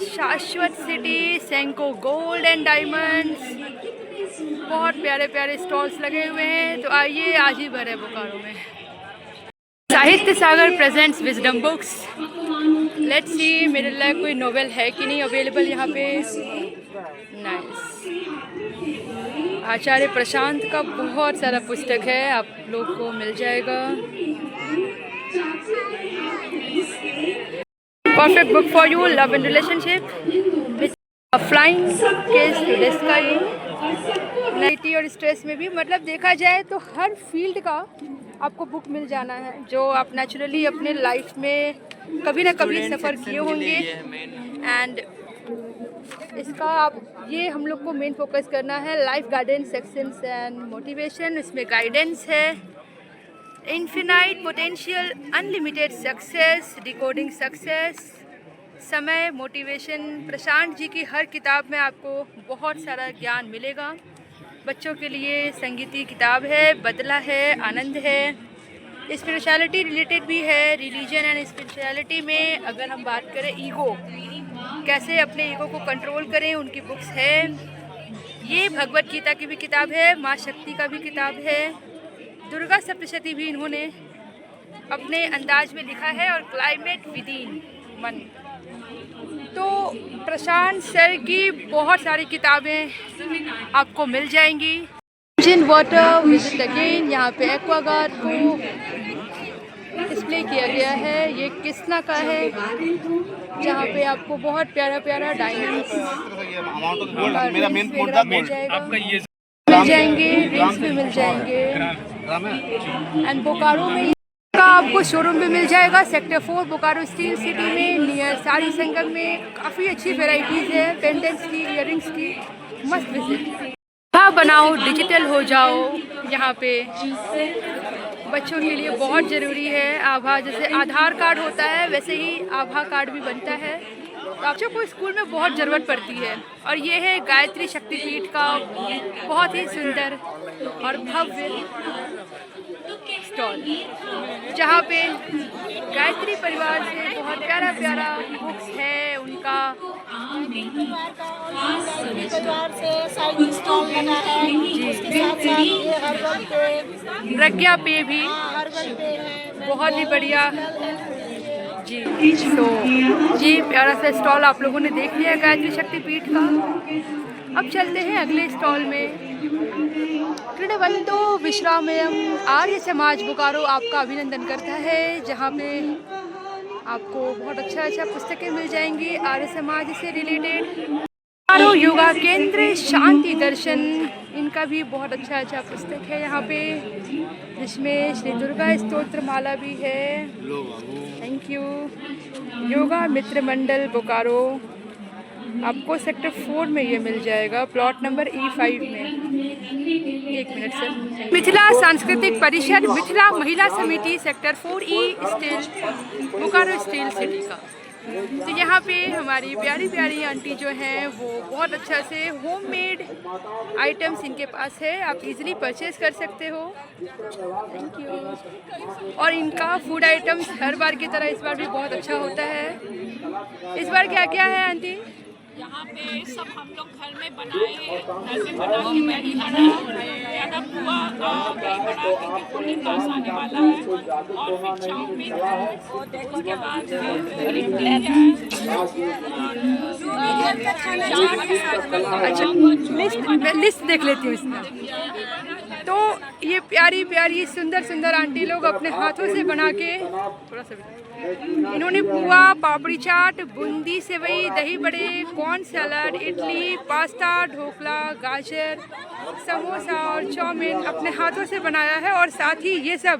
A: शाश्वत city, Senco gold and diamonds, बहुत प्यारे प्यारे स्टॉल्स लगे हुए हैं। तो आइए, आज ही भर है बोकारो में। Sahitya Sagar presents wisdom books. Let's see मेरे लिए कोई नोवेल है कि नहीं अवेलेबल यहाँ पे। नाइस। आचार्य प्रशांत का बहुत सारा पुस्तक है, आप लोग को मिल जाएगा। Perfect book for you, love and relationship, flying kiss to the sky. नाइटी और स्ट्रेस में भी, मतलब देखा जाए तो हर फील्ड का आपको बुक मिल जाना है, जो आप नेचुरली अपने लाइफ में कभी ना कभी सफ़र किए होंगे। एंड इसका आप ये हम लोग को मेन फोकस करना है life guidance sections and motivation. इसमें गाइडेंस है, infinite potential, unlimited success, decoding success, समय, मोटिवेशन। प्रशांत जी की हर किताब में आपको बहुत सारा ज्ञान मिलेगा। बच्चों के लिए संगीती किताब है, बदला है, आनंद है। स्पिरिचुअलिटी रिलेटेड भी है। रिलीजन एंड स्पिरिचुअलिटी में अगर हम बात करें, ईगो, कैसे अपने ईगो को कंट्रोल करें, उनकी बुक्स है। ये भगवत गीता की भी किताब है, माँ शक्ति का भी किताब है। दुर्गा सप्तशती भी इन्होंने अपने अंदाज में लिखा है। और क्लाइमेट विदिन मन। तो प्रशांत सर की बहुत सारी किताबें आपको मिल जाएंगी। जिन वाटर विजिट अगेन, यहाँ पे एक्वागार्ड को डिस्प्ले किया गया है। ये किसना का है, जहाँ पे आपको बहुत प्यारा प्यारा डायमंड्स मिल जाएंगे, रिंग्स भी मिल जाएंगे। एंड बोकारो में का आपको शोरूम भी मिल जाएगा, सेक्टर 4 बोकारो स्टील सिटी में, नियर साड़ी संगम में। काफ़ी अच्छी वेराइटीज़ है पेंडेंट्स की, इयररिंग्स की। मस्त विजिट। बनाओ, डिजिटल हो जाओ। यहाँ पे बच्चों के लिए बहुत ज़रूरी है आभा। जैसे आधार कार्ड होता है वैसे ही आभा कार्ड भी बनता है। तो बच्चों को स्कूल में बहुत ज़रूरत पड़ती है। और ये है गायत्री शक्तिपीठ का बहुत ही सुंदर और भव्य स्टॉल, जहाँ पे गायत्री परिवार से बहुत प्यारा प्यारा बुक्स है उनका।
N: परिवार से साइड स्टॉल लगा है, उसके साथ साथ ये हर्बल पे,
A: प्रज्ञा पे भी बहुत ही बढ़िया जी। तो ये प्यारा सा स्टॉल आप लोगों ने देख लिया गायत्री शक्तिपीठ का। अब चलते हैं अगले स्टॉल में। क्रीडावंतो विश्रामयम आर्य समाज बोकारो आपका अभिनंदन करता है, जहाँ पे आपको बहुत अच्छा पुस्तकें मिल जाएंगी आर्य समाज से रिलेटेड। बोकारो योगा केंद्र शांति दर्शन, इनका भी बहुत अच्छा पुस्तक है यहाँ पे, जिसमें श्री दुर्गा स्तोत्र माला भी है। Thank you. Yoga Mitra Mandal Bokaro, आपको सेक्टर 4 में ये मिल जाएगा, प्लॉट नंबर E5 में। एक मिनट सर। मिथिला सांस्कृतिक परिषद मिथिला महिला समिति sector 4E steel Bokaro steel city का। तो यहाँ पे हमारी प्यारी प्यारी आंटी जो हैं वो बहुत अच्छा से होममेड आइटम्स इनके पास है, आप इजीली परचेज कर सकते हो। Thank you. और इनका फूड आइटम्स हर बार की तरह इस बार भी बहुत अच्छा होता है। इस बार क्या क्या है आंटी?
O: यहाँ पे सब हम लोग घर में बनाए हैं, ऐसे बना के मैगी बना ज़्यादा पुआ दही बना क्योंकि पूरी क्लास आने वाला है, और फिर चाउमीन है, उसके बाद
A: अच्छा लिस्ट देख लेती हूँ इसमें। तो ये प्यारी प्यारी सुंदर सुंदर आंटी लोग अपने हाथों से बना के, थोड़ा सा इन्होंने पुआ, पापड़ी चाट, बूंदी सेवई, दही बड़े, corn salad, idli, pasta, dhokla, गाजर, समोसा और चाउमीन अपने हाथों से बनाया है। और साथ ही ये सब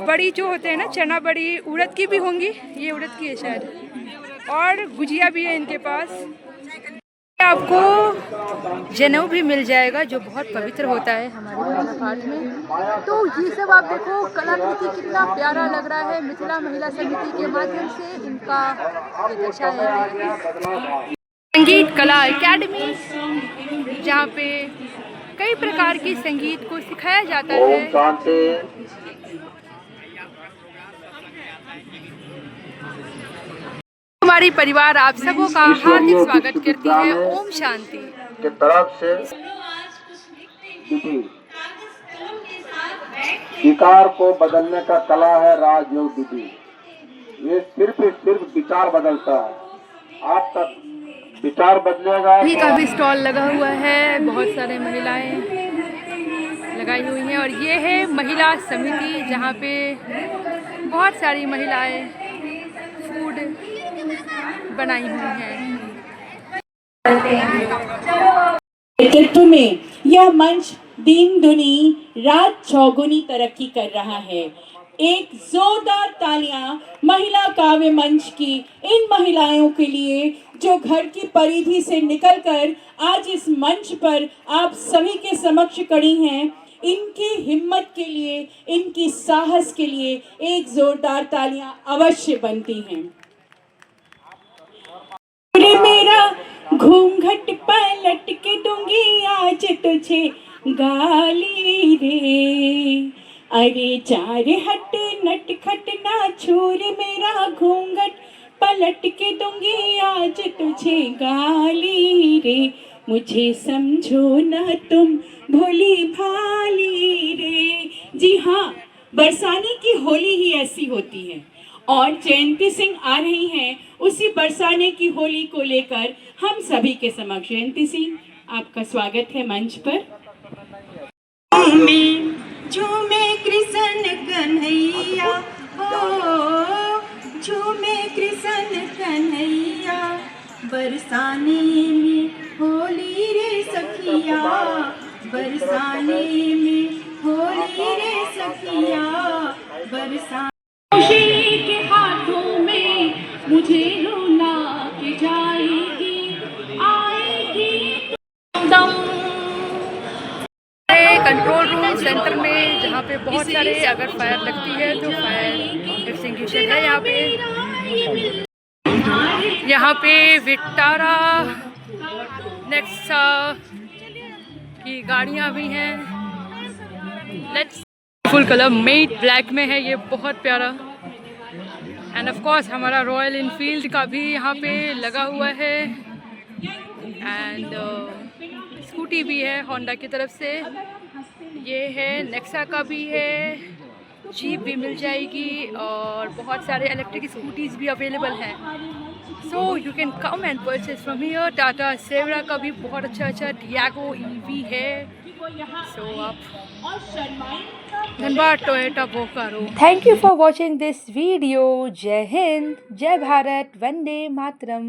A: बड़ी जो होते हैं ना, चना बड़ी, उड़द की भी होंगी, ये उड़द की है शायद, और गुजिया भी है इनके पास। आपको जनेऊ भी मिल जाएगा जो बहुत पवित्र होता है हमारे बालाघाट में। तो ये सब आप देखो, कलाकृति कितना प्यारा लग रहा है। मिथिला महिला समिति के माध्यम से इनका ये दर्शाया है। संगीत कला एकेडमी, जहाँ पे कई प्रकार की संगीत को सिखाया जाता है। हमारी परिवार आप सबों का हार्दिक स्वागत करती है। ओम शांति
B: की तरफ से विकार को बदलने का कला है राजयोग विधि। ये सिर्फ विचार बदलता है, आप तक विचार बदलेगा।
A: भी का भी स्टॉल लगा हुआ है, बहुत सारे महिलाएं लगाई हुई हैं। और ये है महिला समिति, जहाँ पे बहुत सारी महिलाएं फूड बनाई हुई हैं।
P: नेतृत्व में यह मंच दिन दुनी रात चौगुनी तरक्की कर रहा है। एक जोरदार तालियां महिला काव्य मंच की इन महिलाओं के लिए जो घर की परिधि से निकलकर आज इस मंच पर आप सभी के समक्ष खड़ी हैं। इनकी हिम्मत के लिए, इनकी साहस के लिए एक जोरदार तालियां अवश्य बनती हैं। मेरा घूंघट पलट के दूंगी आज तुझे गाली रे, अरे चार हट नट खट ना छोड़ मेरा घूंघट पलट के दूंगी आज तुझे गाली रे, मुझे समझो ना तुम भोली भाली रे। जी हाँ, बरसाने की होली ही ऐसी होती है और जयंती सिंह आ रही हैं उसी बरसाने की होली को लेकर हम सभी के समक्ष। जयंती सिंह, आपका स्वागत है मंच पर।
Q: झूमे कृष्ण कन्हैया हो, झूमे कृष्ण कन्हैया, बरसाने में होली रे सखिया, बरसाने में होली रे सखिया, बरसाने
O: के हाथों में मुझे रुला के जाएगी, आएगी।
A: कंट्रोल रूम सेंटर में, जहाँ पे बहुत सारे अगर फायर लगती है तो फायर एक्सटिंग्विशर है यहाँ पे। यहाँ पे विक्टारा नेक्सा की गाड़ियाँ भी हैं। Let's full colour met black में है, ये बहुत प्यारा। एंड ऑफ कोर्स हमारा रॉयल इनफील्ड का भी यहाँ पे लगा हुआ है। एंड स्कूटी भी है होंडा की तरफ से, ये है नेक्सा का भी है, जीप भी मिल जाएगी और बहुत सारे इलेक्ट्रिक स्कूटीज़ भी अवेलेबल हैं। So you can come and purchase from here. Tata Savera का भी बहुत अच्छा टियागो ईवी है। सो आप Dhanbad Toyota Bokaro. Thank you for watching this video. जय हिंद, जय भारत, वंदे मातरम।